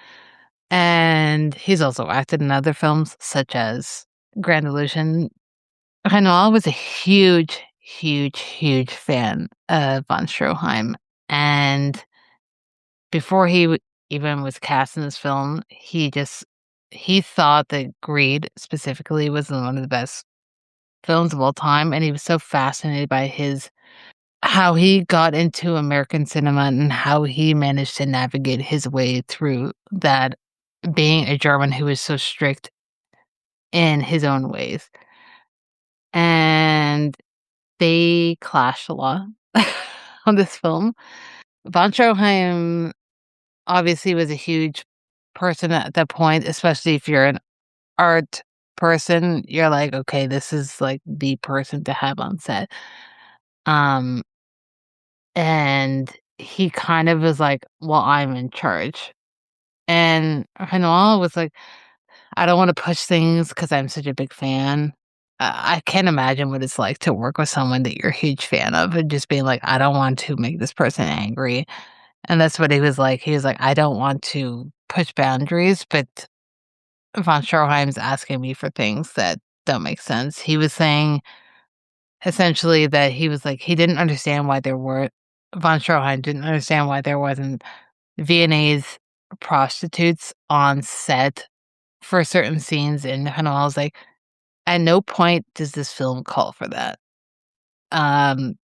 And he's also acted in other films such as Grand Illusion. Renoir was a huge, huge, huge fan of von Stroheim, and before he even was cast in this film, he thought that Greed specifically was one of the best films of all time, and he was so fascinated by his how he got into American cinema and how he managed to navigate his way through that, being a German who was so strict in his own ways. And they clashed a lot on this film. Von Stroheim obviously was a huge person at that point, especially if you're an art person. You're like, okay, this is like the person to have on set. Um, and he kind of was like, well, I'm in charge. And Renoir was like, I don't want to push things because I'm such a big fan. I can't imagine what it's like to work with someone that you're a huge fan of and just being like, I don't want to make this person angry. And that's what he was like. He was like, I don't want to push boundaries, but von Stroheim's asking me for things that don't make sense. He was saying essentially that he was like, he didn't understand why von Stroheim didn't understand why there wasn't Viennese prostitutes on set for certain scenes. And I was like, at no point does this film call for that. Um,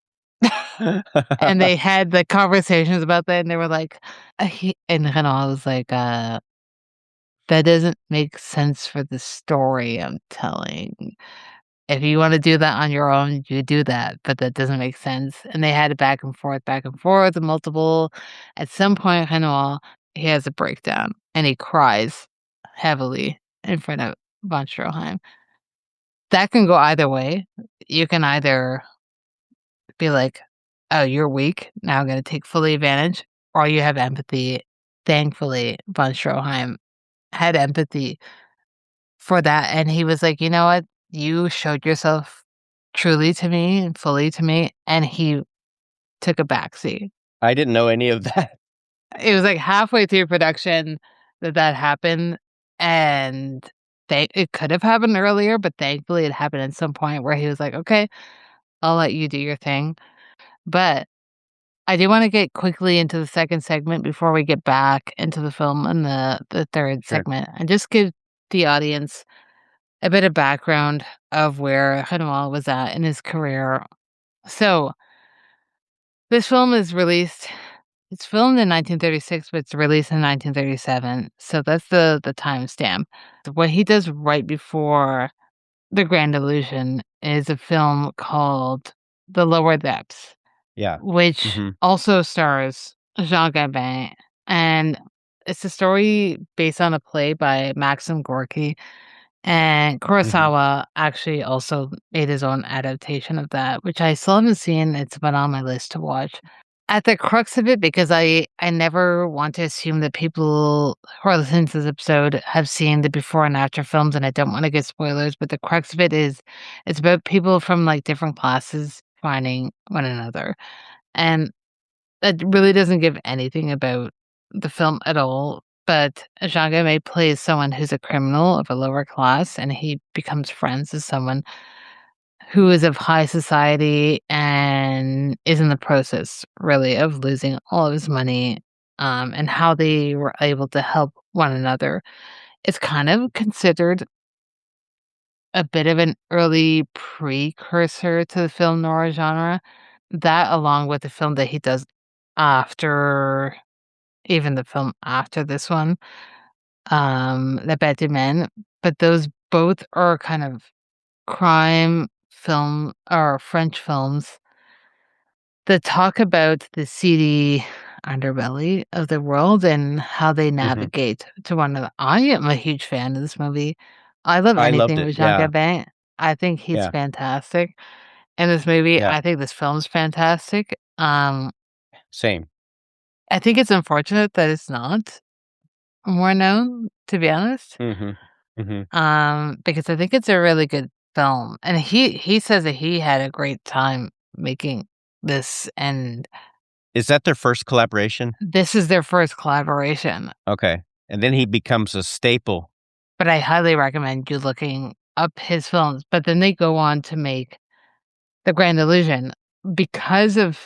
and they had the conversations about that, and they were like, and Renaud was like, that doesn't make sense for the story I'm telling. If you want to do that on your own, you do that, but that doesn't make sense. And they had it back and forth, multiple. At some point, Renaud, he has a breakdown and he cries heavily in front of von Stroheim. That can go either way. You can either be like, "Oh, you're weak. Now I'm gonna take fully advantage," or you have empathy. Thankfully, von Stroheim had empathy for that, and he was like, "You know what? You showed yourself truly to me and fully to me," and he took a backseat. I didn't know any of that. It was like halfway through production that happened, and it could have happened earlier, but thankfully it happened at some point where he was like, "Okay, I'll let you do your thing." But I do wanna get quickly into the second segment before we get back into the film and the third Sure. segment, and just give the audience a bit of background of where Renoir was at in his career. So, this film is released it's filmed in 1936, but it's released in 1937, so that's the timestamp. What he does right before The Grand Illusion is a film called The Lower Depths, Yeah. which Mhm. also stars Jean Gabin, and it's a story based on a play by Maxim Gorky, and Mhm. Kurosawa actually also made his own adaptation of that, which I still haven't seen. It's been on my list to watch. At the crux of it, because I never want to assume that people who are listening to this episode have seen the before and after films, and I don't want to get spoilers, but the crux of it is it's about people from like different classes finding one another. And that really doesn't give anything about the film at all. But Jean Gabin plays someone who's a criminal of a lower class, and he becomes friends with someone who is of high society and is in the process, really, of losing all of his money, and how they were able to help one another. It's kind of considered a bit of an early precursor to the film noir genre. That, along with the film that he does after even the film after this one, La Bête du Men, but those both are kind of crime film or French films that talk about the seedy underbelly of the world and how they Mhm. navigate to one another. I am a huge fan of this movie. I love I loved anything it. with Jean Yeah. Gabin. I think he's Yeah. fantastic in this movie. Yeah. I think this film's fantastic. Same. I think it's unfortunate that it's not more known, to be honest. Mhm. Mhm. Because I think it's a really good film, and he says that he had a great time making this, and Is that their first collaboration? this is their first collaboration. Okay. And then he becomes a staple. But I highly recommend you looking up his films. But then they go on to make The Grand Illusion because of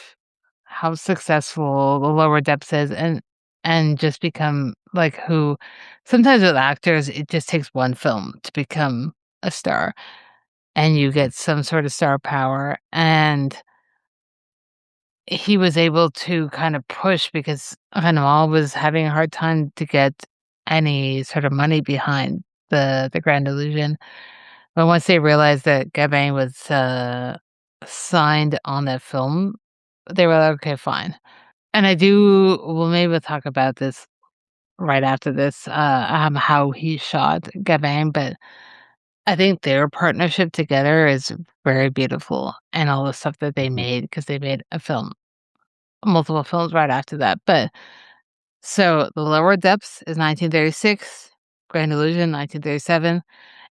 how successful The Lower Depths is, and and just become like who sometimes with actors, it just takes one film to become a star and you Mhm, get some sort of star power. And he was able to kind of push because Renoir was having a hard time to get any sort of money behind the Grand Illusion. But once they realized that Gabin was signed on that film, they were like, okay, fine. And I do, well, maybe we'll talk about this right after this, how he shot Gabin, but I think their partnership together is very beautiful and all the stuff that they mhm, made because they made a film, multiple films right after that. But so The Lower Depths is 1936, Grand Illusion 1937,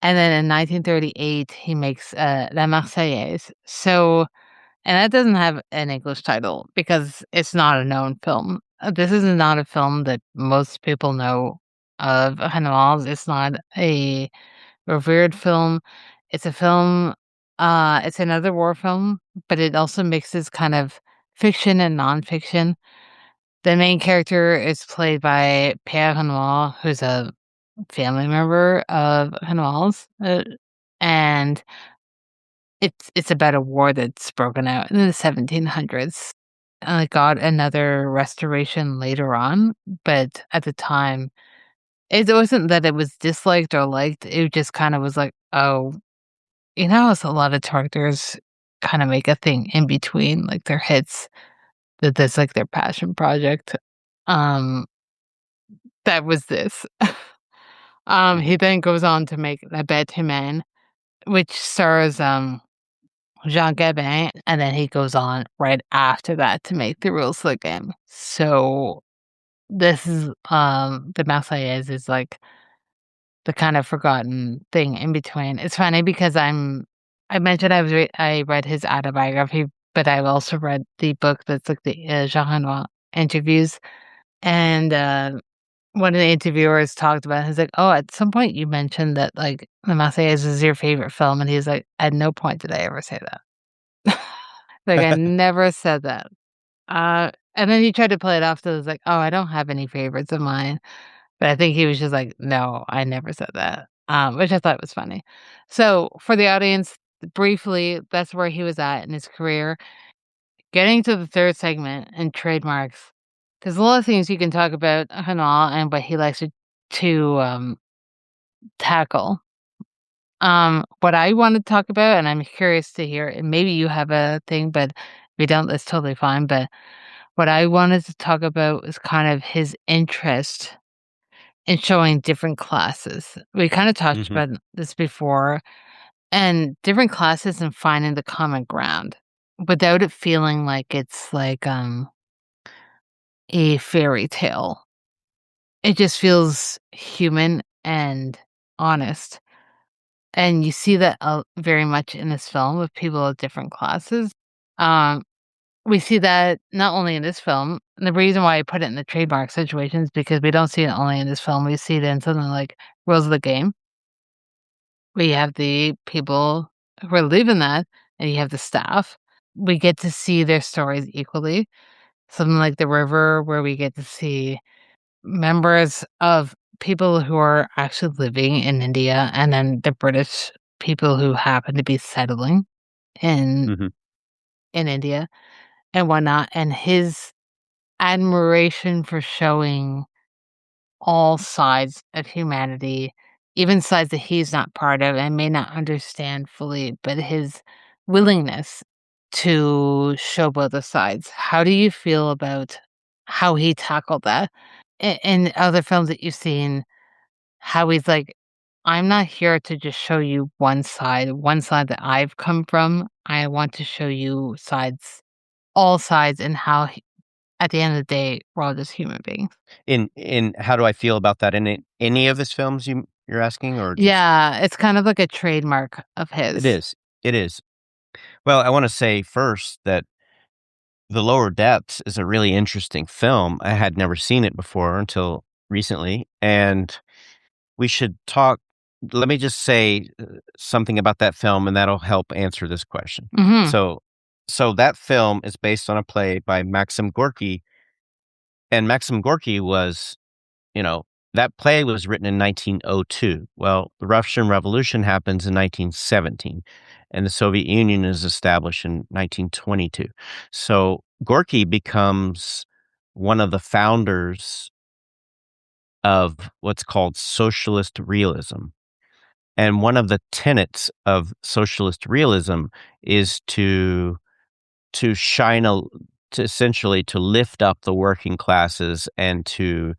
and then in 1938 he makes La Marseillaise. So and that doesn't have an English title because it's not a known film. This is not a film that most people know of Renoir's. It's not a revered film. It's a film, it's another war film, but it also mixes kind of fiction and nonfiction. The main character is played by Pierre Renoir, who's a family member of Renoir's, and it's about a war that's broken out in the 1700s. It got another restoration later on, but at the time, it wasn't that it was disliked or liked, it just kinda was like, "Oh," how it's a lot of characters kinda make a thing in between, like, their hits, that's, like, their passion project. Um, that was this. He mhm. then goes on to make La Bête Humaine, which stars, Jean Gabin, and then he goes on right after that to make The Rules of the Game. So, this is, the Marseillaise is, like, the kind of forgotten thing in between. It's funny because I mentioned I read his autobiography, but I've also read the book that's, like, the, Jean Renoir interviews, and, one of the interviewers talked about it, he's like, "Oh, at some point you mentioned that, like, The Marseillaise is your favorite film," and he's like, "At no point did I ever say that." Like, I never said that. And then he tried to play it off so it's like, "Oh, I don't have any favorites of mine." But I think he was just like, "No, I never said that," which I thought was funny. So, for the audience, briefly, that's where he was at in his career. Getting to the 3rd segment and trademarks, there's a lot of things you can talk about Hanal and what he likes to tackle. What I wanna talk about, and I'm curious to hear, and maybe you have a thing, but if you don't, that's totally fine, but what I wanted to talk about is kind of his interest in showing different classes. We kinda touched Mhm. about this before, and different classes and finding the common ground without it feeling like it's like, a fairy tale. It just feels human and honest, and you see that, very much in this film with people of different classes. Um, we see that not only in this film, and the reason why I put it in the trademark situation is because we don't see it only in this film, we see it in something like Rules of the Game. We have the people who are leaving that, and you have the staff. We get to see their stories equally. Something like The River, where we get to see members of people who are actually living in India, and then the British people who happen to be settling in Mhm. India and whatnot, and his admiration for showing all sides of humanity, even sides that he's not part of and may not understand fully, but his willingness to show both the sides. How do you feel about how he tackled that? In other films that you've seen, how he's like, I'm not here to just show you one side that I've come from. I want to show you sides, all sides, and how at the end of the day, we're all just human beings. In how do I feel about that in any of his films you're asking or just Yeah, it's kind of like a trademark of It his. is. It is. Well, I wanna say first that The Lower Depths is a really interesting film. I had never seen it before until recently, and we should talk let me just say, something about that film, and that'll help answer this question. Mhm. So so that film is based on a play by Maxim Gorky, And Maxim Gorky was, you know, that play was written in 1902. Well, the Russian Revolution happens in 1917, and the Soviet Union is established in 1922. So Gorky becomes one of the founders of what's called socialist realism. And one of the tenets of socialist realism is to shine a to essentially to lift up the working classes and to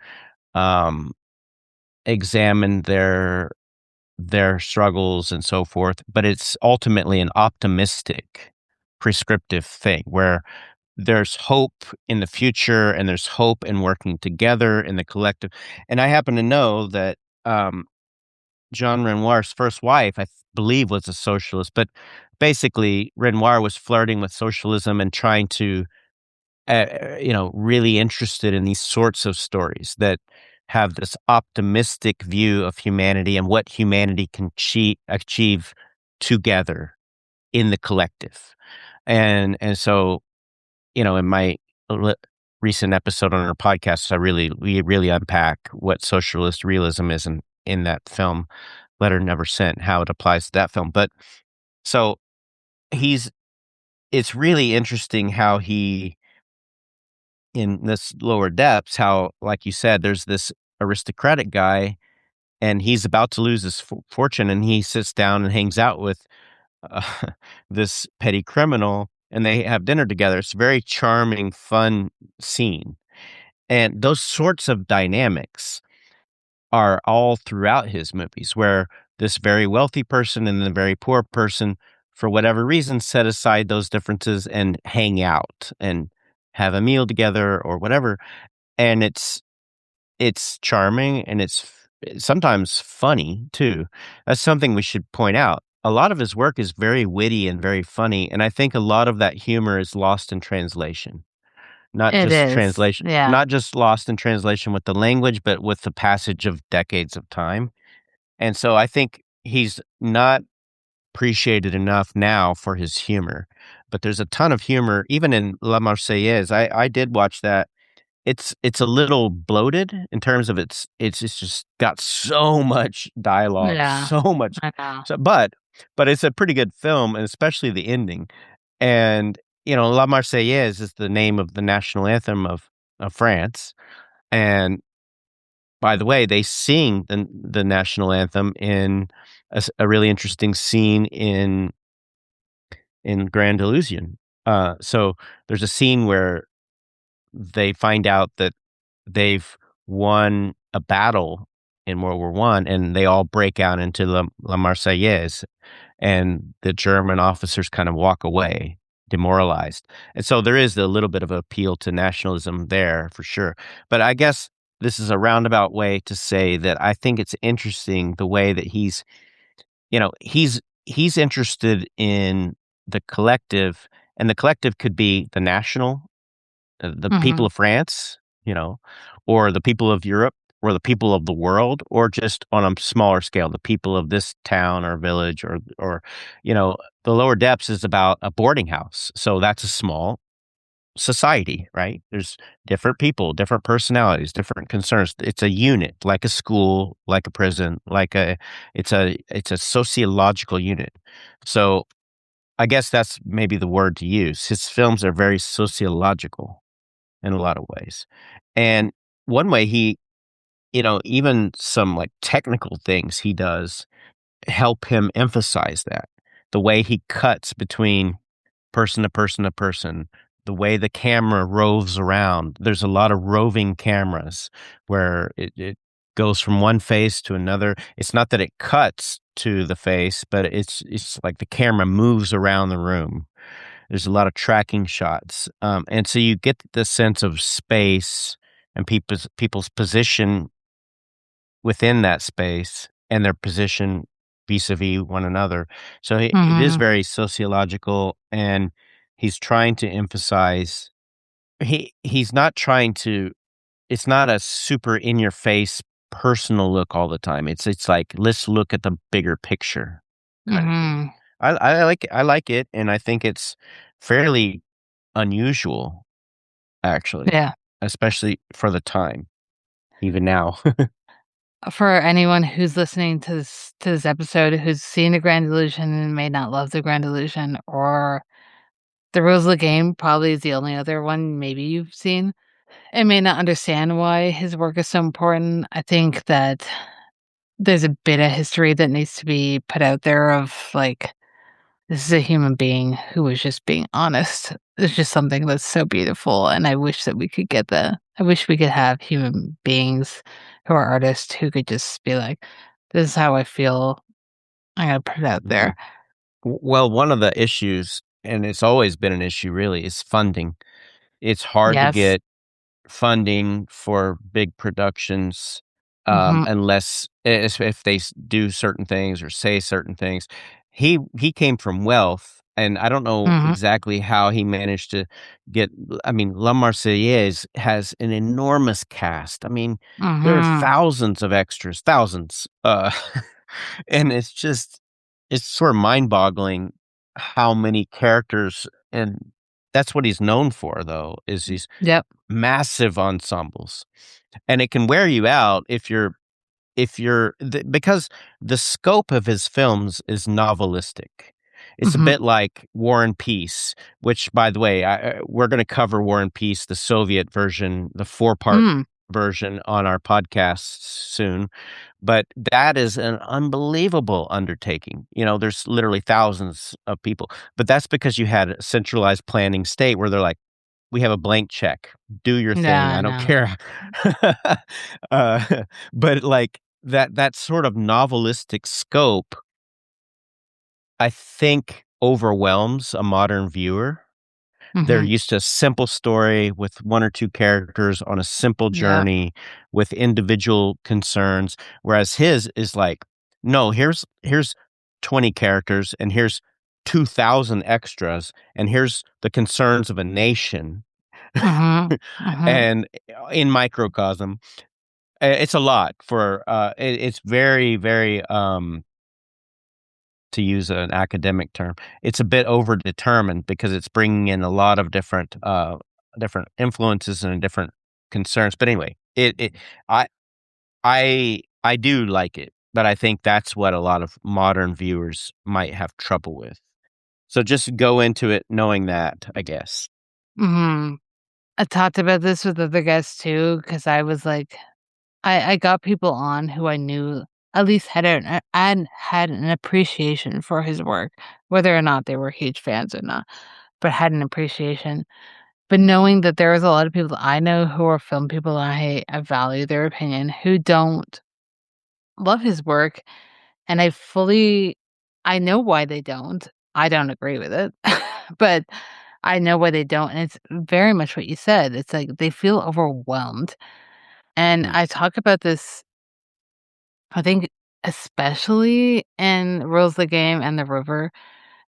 um, examine their struggles and so forth. But it's ultimately an optimistic, prescriptive thing where there's hope in the future and there's hope in working together in the collective. And I happen to know that um, Jean Renoir's first wife, believe, was a socialist, but basically Renoir was flirting with socialism and trying to, really interested in these sorts of stories that have this optimistic view of humanity and what humanity can achieve together in the collective. And so, in my le- recent episode on our podcast, we really unpack what socialist realism is in that film, Letter Never Sent, how it applies to that film. But so he's it's really interesting how he in this lower depths, how, like you said, there's this aristocratic guy and he's about to lose his fortune and he sits down and hangs out with uh, this petty criminal and they have dinner together. It's a very charming, fun scene. And those sorts of dynamics are all throughout his movies where this very wealthy person and the very poor person, for whatever reason, set aside those differences and hang out and have a meal together or whatever. And it's charming and it's sometimes funny too. That's something we should point out. A lot of his work is very witty and very funny, and I think a lot of that humor is lost in translation. It is. Yeah. Not just lost in translation with the language, but with the passage of decades of time. And so I think he's not appreciated enough now for his humor. But there's a ton of humor even in La Marseillaise. I did watch that. It's a little bloated in terms of it's just got so much dialogue, Yeah. so much I know. so but it's a pretty good film, and especially the ending. And, La Marseillaise is the name of the national anthem of France. And by the way, they sing the national anthem in a really interesting scene in Grand Illusion. So there's a scene where they find out that they've won a battle in World War One, and they all break out into La Marseillaise, and the German officers kind of walk away demoralized. And so there is a little bit of appeal to nationalism there for sure. But I guess this is a roundabout way to say that I think it's interesting the way that he's interested in the collective, and the collective could be the national, the people Mhm. of France, or the people of Europe, or the people of the world, or just on a smaller scale, the people of this town or village, or the lower depths is about a boarding house. So that's a small society, right? There's different people, different personalities, different concerns. It's a unit, like a school, like a prison, it's a sociological unit. So I guess that's maybe the word to use. His films are very sociological in a lot of ways. And one way even some like technical things he does help him emphasize that. The way he cuts between person to person to person, the way the camera roves around. There's a lot of roving cameras where it goes from one face to another. It's not that it cuts to the face, but it's like the camera moves around the room. There's a lot of tracking shots, and so you get the sense of space and people's position within that space and their position vis-a-vis one another. So it is Mhm. very sociological, and he's trying to emphasize he's not trying to it's not a super in your face personal look all the time. It's like, let's look at the bigger picture kind of thing. Mhm. I like it, and I think it's fairly unusual, actually. Yeah. especially for the time, even now. For anyone who's listening to this episode who's seen The Grand Illusion and may not love The Grand Illusion, or The Rules of the Game probably is the only other one maybe you've seen, and may not understand why his work is so important. I think that there's a bit of history that needs to be put out there of, like, this is a human being who was just being honest. It's just something that's so beautiful, and I wish that we could get that. I wish we could have human beings who are artists who could just be like, "This is how I feel. I gotta put it out Mhm. there." Well, one of the issues, and it's always been an issue really, is funding. It's hard to Yes. get funding for big productions, Mhm. unless if they do certain things or say certain things. He came from wealth, and I don't know Mhm. exactly how he managed to get. I mean, La Marseillaise has an enormous cast. I mean, there are Mhm. thousands of extras, thousands, and it's sort of mind-boggling how many characters, and that's what he's known for, though, is these Yep. massive ensembles, and it can wear you out because the scope of his films is novelistic. It's a Mhm. bit like War and Peace, which, by the way, we're gonna cover War and Peace, the Soviet version, the four-part Mm. version on our podcast soon, but that is an unbelievable undertaking. You know, there's literally thousands of people, but that's because you had a centralized planning state where they're like, "We have a blank check. Do your thing. Yeah, I I don't know. care." Uh, but, like, that sort of novelistic scope, I think, overwhelms a modern viewer. They're Mhm. used to a simple story with 1 or 2 characters on a simple Yep. journey with individual concerns, whereas his is like, "No, here's 20 characters, and here's 2,000 extras, and here's the concerns of a nation." Mhm. Mhm. And in microcosm, it's a lot for, it's very, very, to use an academic term, it's a bit overdetermined because it's bringing in a lot of different influences and different concerns. But anyway, I I do like it, but I think that's what a lot of modern viewers might have trouble with. So just go into it knowing that, I guess. Mhm. I talked about this with other guests too, because I was like, I got people on who I knew at least had an appreciation for his work, whether or not they were huge fans or not, but had an appreciation. But knowing that there is a lot of people that I know who are film people, and I value their opinion, who don't love his work, and I know why they don't. I don't agree with it, but I know why they don't, and it's very much what you said. It's like they feel overwhelmed, and Mm, I talk about this, I think, especially in Rules the Game and The River,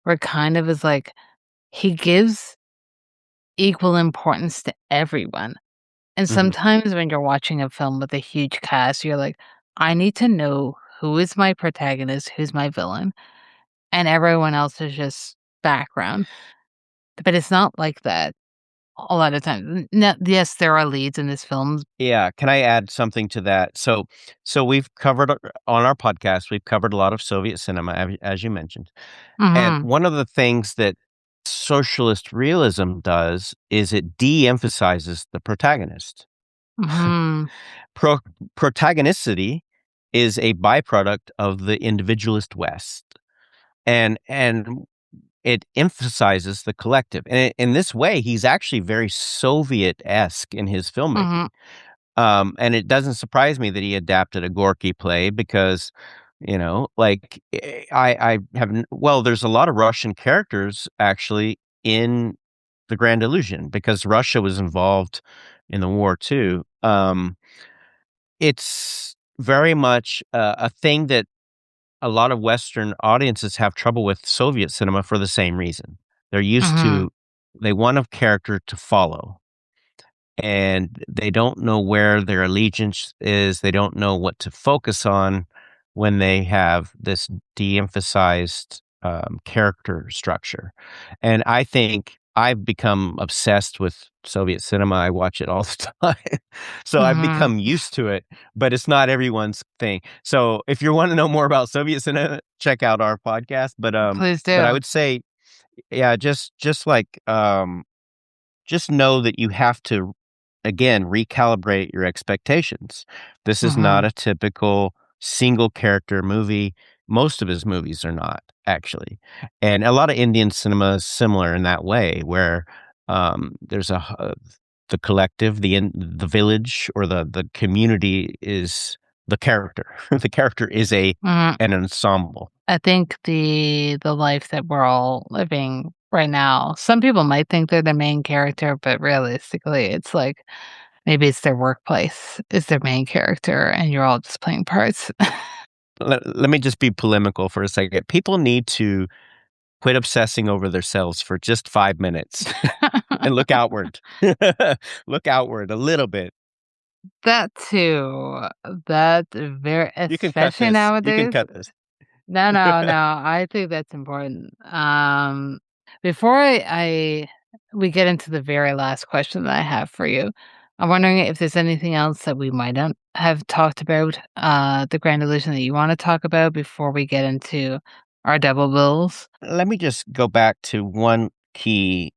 where it kind of is like he gives equal importance to everyone. And mhm. sometimes when you're watching a film with a huge cast, you're like, I need to know who is my protagonist, who's my villain, and everyone else is just background. But it's not like that a lot of times. Yes, there are leads in this film. Yeah, can I add something to that? So we've covered, on our podcast, we've covered a lot of Soviet cinema, as you mentioned. And Mhm. one of the things that socialist realism does is it de-emphasizes the protagonist. Mhm. Pro Protagonicity is a byproduct of the individualist West, and it emphasizes the collective. And in this way, he's actually very Soviet-esque in his filmmaking. Mhm. And it doesn't surprise me that he adapted a Gorky play because, like, I have well, there's a lot of Russian characters actually in The Grand Illusion because Russia was involved in the war too. It's very much a thing that a lot of Western audiences have trouble with Soviet cinema for the same reason. They're used Mhm. to, they want a character to follow, and they don't know where their allegiance is. They don't know what to focus on when they have this de-emphasized character structure. And I think I've become obsessed with Soviet cinema. I watch it all the time. So I've Mhm. become used to it, but it's not everyone's thing. So if you want to know more about Soviet cinema, check out our podcast. Please But I do. would say, yeah, just know that you have to, again, recalibrate your expectations. This is not Mhm. a typical single character movie. Most of his movies are not, actually. And a lot of Indian cinema is similar in that way, where there's the collective, the village, or the community is the character. The character is Mhm. an ensemble. I think the life that we're all living right now, some people might think they're the main character, but realistically, it's like maybe it's their workplace is their main character, and you're all just playing parts. Let me just be polemical for a second. People need to quit obsessing over themselves for just 5 minutes and look outward. Look outward a little bit. That too. That very You can cut especially this. You can nowadays. cut this. No, no, no. I think that's important. Before we get into the very last question that I have for you, I'm wondering if there's anything else that we might not have talked about, the Grand Illusion that you want to talk about before we get into our double bills. Let me just go back to one key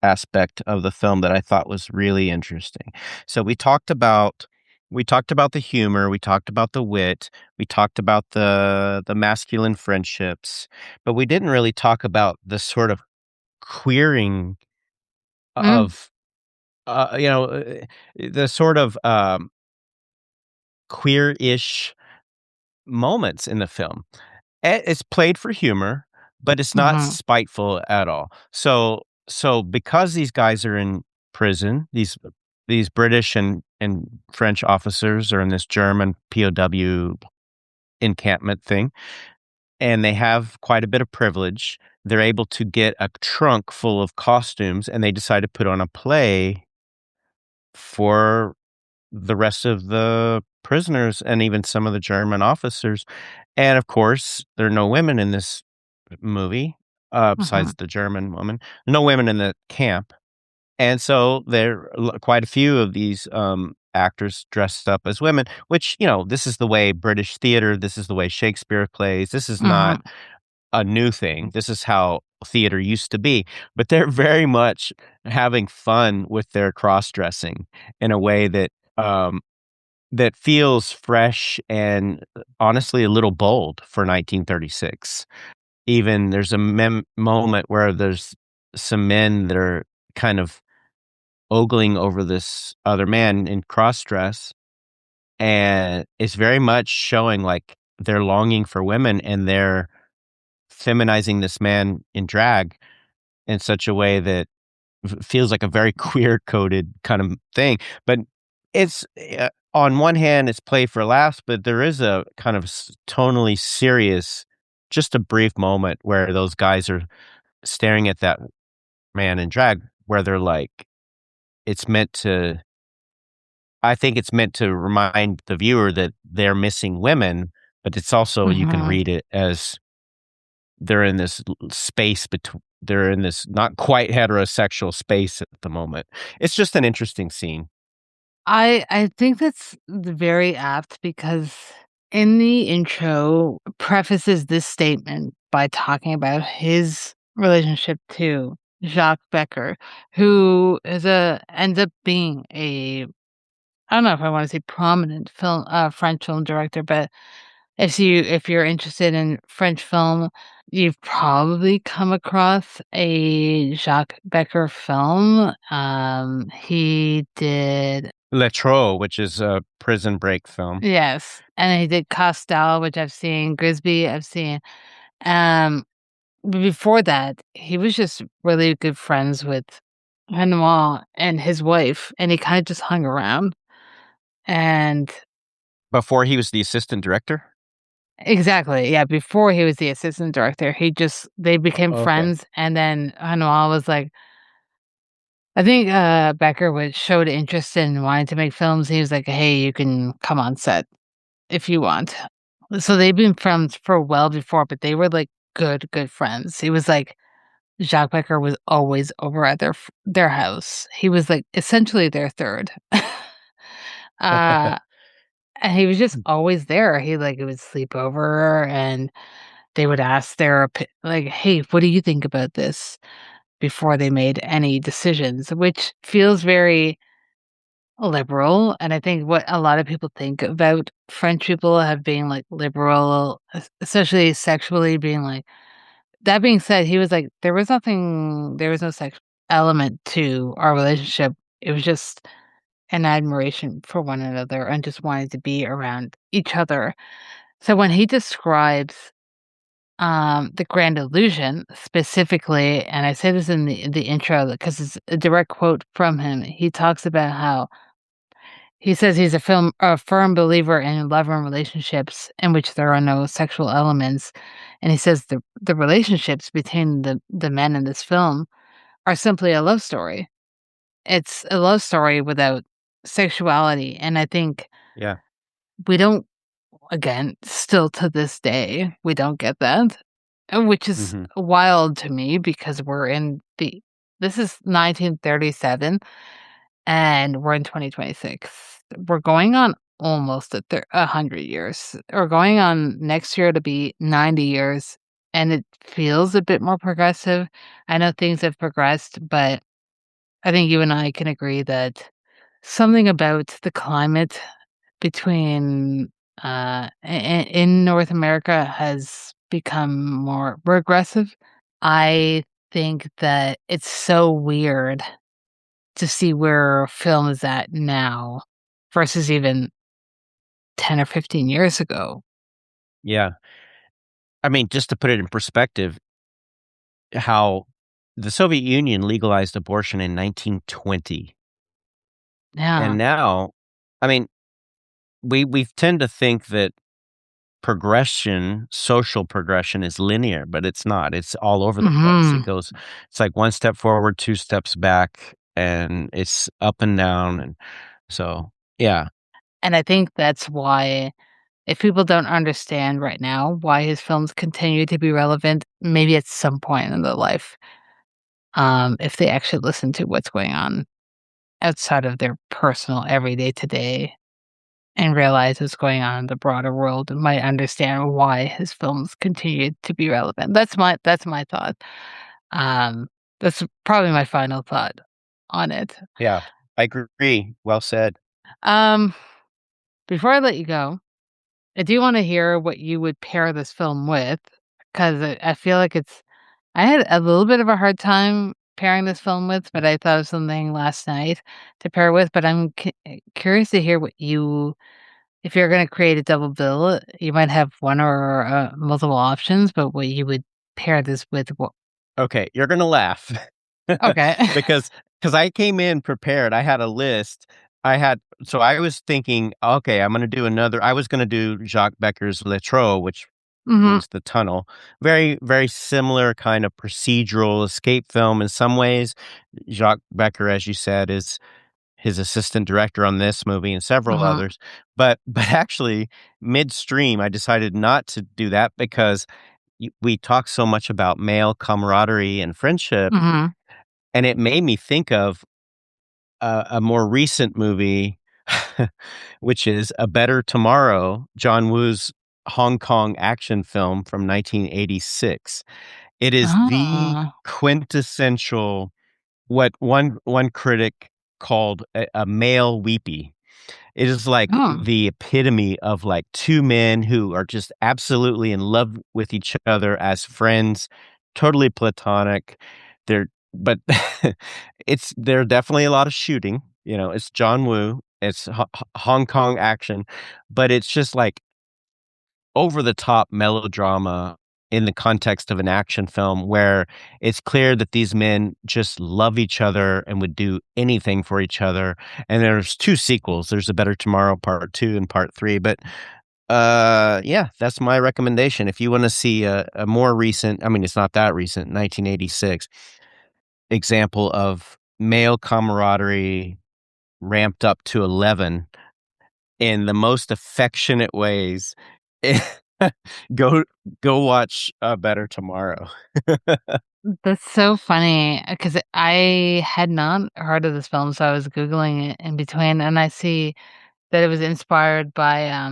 aspect of the film that I thought was really interesting. So we talked about the humor, we talked about the wit, we talked about the masculine friendships, but we didn't really talk about the sort of queering Mm, of the sort of queer-ish moments in the film. It's played for humor, but it's not mhm, spiteful at all. So because these guys are in prison, these British and French officers are in this German POW encampment thing, and they have quite a bit of privilege. They're able to get a trunk full of costumes, and they decide to put on a play for the rest of the prisoners and even some of the German officers. And of course, there are no women in this movie, mhm, besides the German woman, no women in the camp. And so there are quite a few of these actors dressed up as women, which, this is the way British theater, this is the way Shakespeare plays. This is not mhm, a new thing. This is how theater used to be. But they're very much having fun with their cross dressing in a way um, that feels fresh and honestly a little bold for 1936. Even there's a moment where there's some men that are kind of ogling over this other man in cross dress, and it's very much showing like they're longing for women and they're feminizing this man in drag in such a way that feels like a very queer coded kind of thing. But it's on one hand, it's play for laughs, but there is a kind of tonally serious, just a brief moment where those guys are staring at that man in drag, where they're like, it's meant to. I think it's meant to remind the viewer that they're missing women, but it's also you can mhm. read it as they're in this space between. They're in this not quite heterosexual space at the moment. It's just an interesting scene. I think that's very apt because in the intro prefaces this statement by talking about his relationship to Jacques Becker, who is a ends up being a I don't know if I want to say prominent French film director, but if you're interested in French film, you've probably come across a Jacques Becker film. He did Letro, which is a prison break film. yes, and he did Costel, which I've seen, Grisby, I've seen. Um, but before that, he was just really good friends with Renoir and his wife, and he kind of just hung around. And Before he was the assistant director? exactly, yeah, before he was the assistant director, they became Okay. friends, and then Renoir was like, I think Becker was showed interest in wanting to make films. He was like, "Hey, you can come on set if you want." So they've been friends for well before, but they were like good friends. He was like Jacques Becker was always over at their house. He was, like, essentially their third. Uh, and he was just always there. He would sleep over, and they would ask like, "Hey, what do you think about this?" before they made any decisions, which feels very liberal. And I think what a lot of people think about French people have being, like, liberal, especially sexually, being like that being said, he was like, there was no sex element to our relationship. It was just an admiration for one another and just wanting to be around each other. So when he describes, The Grand Illusion specifically, and I say this in the intro because it's a direct quote from him. He talks about how he says he's a firm believer in love and relationships in which there are no sexual elements, and he says the relationships between the men in this film are simply a love story. It's a love story without sexuality, and I think Yeah. we don't, again, still to this day, we don't get that, which is Mhm. wild to me because this is 1937 and we're in 2026. We're going on almost 100 years. We're going on next year to be 90 years, and it feels a bit more progressive. I know things have progressed, but I think you and I can agree that something about the climate between in North America has become more regressive. I think that it's so weird to see where film is at now versus even 10 or 15 years ago. Yeah. I mean, just to put it in perspective, how the Soviet Union legalized abortion in 1920, Yeah. and now, I mean, we tend to think that social progression is linear, but it's not. It's all over the place. Mhm. It's like one step forward, two steps back, and it's up and down, and so, yeah, And I think that's why if people don't understand right now why his films continue to be relevant, maybe at some point in their life, if they actually listen to what's going on outside of their personal everyday today and realize what's going on in the broader world and might understand why his films continue to be relevant. That's my thought. Um, that's probably my final thought on it. yeah, I agree. Well said. Um, Before I let you go, I do wanna hear what you would pair this film with, 'cause I feel like I had a little bit of a hard time pairing this film with, but I thought of something last night to pair with, but I'm curious to hear what you if you're gonna create a double bill, you might have 1 or, multiple options, but what you would pair this with what. Okay, you're gonna laugh Okay. because because I came in prepared. I had a list. I was thinking, okay, I was gonna do Jacques Becker's Les Trous, which Mhm, means the tunnel. Very, very similar kind of procedural escape film in some ways. Jacques Becker, as you said, is his assistant director on this movie and several mhm, others. But actually, midstream, I decided not to do that because we talk so much about male camaraderie and friendship, mhm. and it made me think of a more recent movie, which is A Better Tomorrow, John Woo's Hong Kong action film from 1986. It is the Oh. quintessential, what one critic called a male weepy. It is like Oh. the epitome of, like, 2 men who are just absolutely in love with each other as friends, totally platonic. They're but there are definitely a lot of shooting, it's John Woo, it's Hong Kong action, but it's just, like, over the top melodrama in the context of an action film where it's clear that these men just love each other and would do anything for each other. And there's 2 sequels. There's A Better Tomorrow Part 2 and Part 3, but, yeah, that's my recommendation. If you wanna see a more recent, I mean, it's not that recent, 1986 example of male camaraderie ramped up to 11 in the most affectionate ways. Go go watch, Better Tomorrow. That's so funny because I had not heard of this film, so I was Googling it in between, and I see that it was inspired by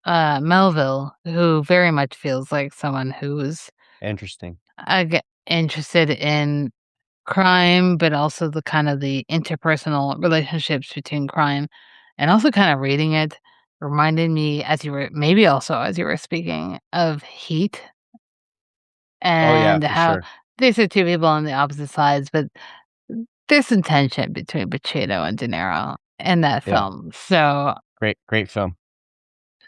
Melville, who very much feels like someone who's Interesting. interested in crime, but also the kind of the interpersonal relationships between crime, and also kind of reading it reminded me as you were maybe also as you were speaking of Heat Oh, yeah, and for how sure. these are two people on the opposite sides, but there's some tension between Pacino and De Niro in that Yeah. film. So Great film.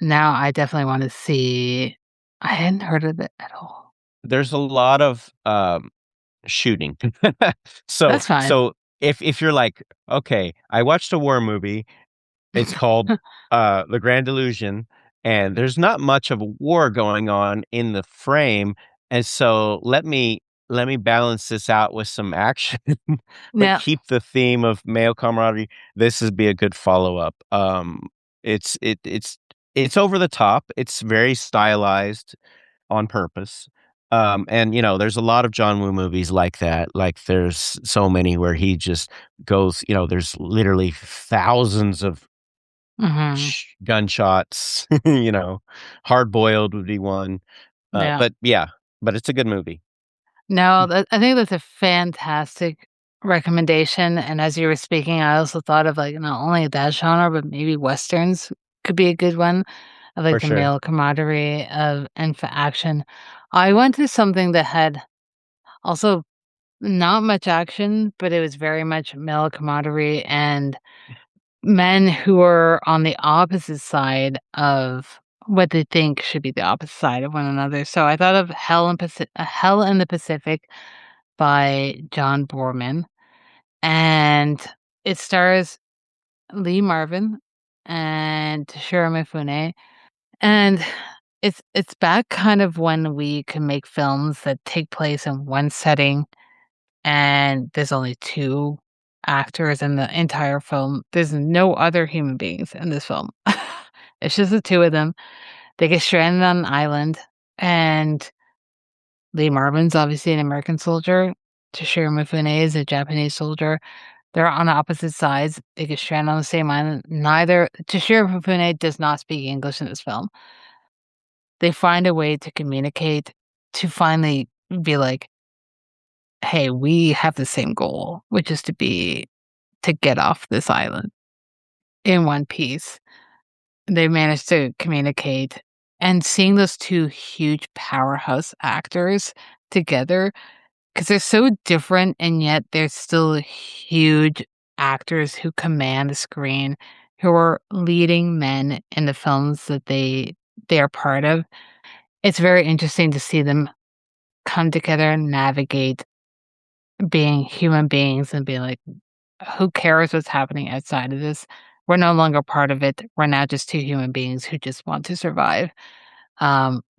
now I definitely want to see. I hadn't heard of it at all. There's a lot of, shooting. So That's fine. so if you're like, "Okay, I watched a war movie. It's called, The Grand Illusion, and there's not much of a war going on in the frame, and so let me balance this out with some action, but Yeah. keep the theme of male camaraderie." This would be a good follow-up. It's over the top, it's very stylized on purpose, and, there's a lot of John Woo movies like that, like, there's so many where he just goes there's literally thousands of Hmm. gunshots, Hard Boiled would be one, Yeah. but yeah, but it's a good movie. No, I think that's a fantastic recommendation. And as you were speaking, I also thought of like not only that genre, but maybe westerns could be a good one of like For the sure. male camaraderie of and for action. I went to something that had also not much action, but it was very much male camaraderie and men who are on the opposite side of what they think should be the opposite side of one another. So I thought of Hell in the Pacific by John Boorman, and it stars Lee Marvin and Toshiro Mifune, and it's back kind of when we can make films that take place in one setting and there's only 2 actors in the entire film. There's no other human beings in this film. It's just the 2 of them. They get stranded on an island, and Lee Marvin's obviously an American soldier. Toshiro Mifune is a Japanese soldier. They're on opposite sides. They get stranded on the same island. Neither Toshiro Mifune does not speak English in this film. They find a way to communicate to finally be like, "Hey, we have the same goal, which is to get off this island in one piece." They managed to communicate, and seeing those 2 huge powerhouse actors together, because 'cause they're so different and yet they're still huge actors who command the screen, who are leading men in the films that they are part of. It's very interesting to see them come together and navigate being human beings and be like, who cares what's happening outside of this? We're no longer part of it. We're now just 2 human beings who just want to survive,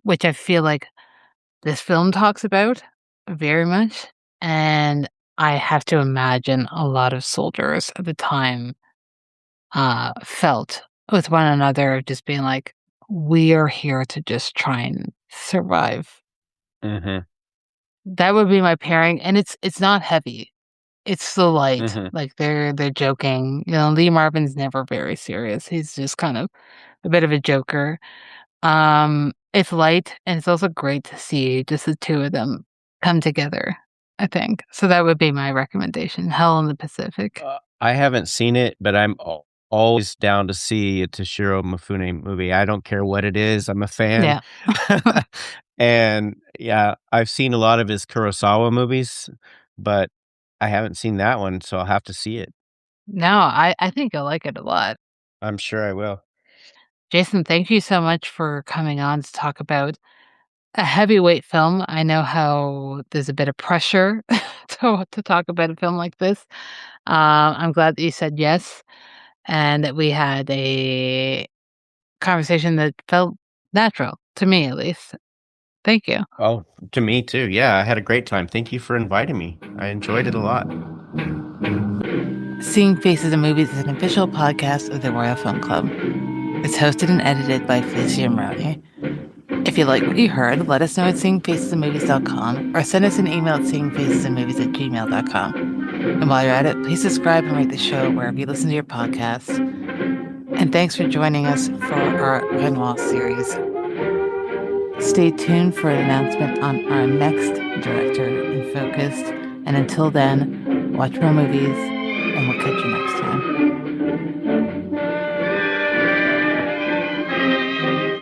which I feel like this film talks about very much, and I have to imagine a lot of soldiers at the time, felt with one another of just being like, "We are here to just try and survive." Mhm, That would be my pairing, and it's not heavy. It's still light, mhm. like, they're joking, Lee Marvin's never very serious, he's just kind of a bit of a joker. It's light, and it's also great to see just the 2 of them come together, I think. So that would be my recommendation, Hell in the Pacific. I haven't seen it, but I'm always down to see a Toshiro Mifune movie. I don't care what it is, I'm a fan. Yeah. And, yeah, I've seen a lot of his Kurosawa movies, but I haven't seen that one, so I'll have to see it. No, I think you'll like it a lot. I'm sure I will. Jason, thank you so much for coming on to talk about a heavyweight film. I know how there's a bit of pressure to talk about a film like this. I'm glad that you said yes and that we had a conversation that felt natural, to me at least. Thank you. Oh, to me too. Yeah, I had a great time. Thank you for inviting me. I enjoyed it a lot. Seeing Faces in Movies is an official podcast of the Royal Film Club. It's hosted and edited by Felicia. If you like what you heard, let us know at seeingfacesandmovies.com or send us an email at seeingfacesandmovies@gmail.com. And while you're at it, please subscribe and rate the show wherever you listen to your podcasts. And thanks for joining us for our Renoir series. Stay tuned for an announcement on our next director in focus. And until then, watch more movies, and we'll catch you next time.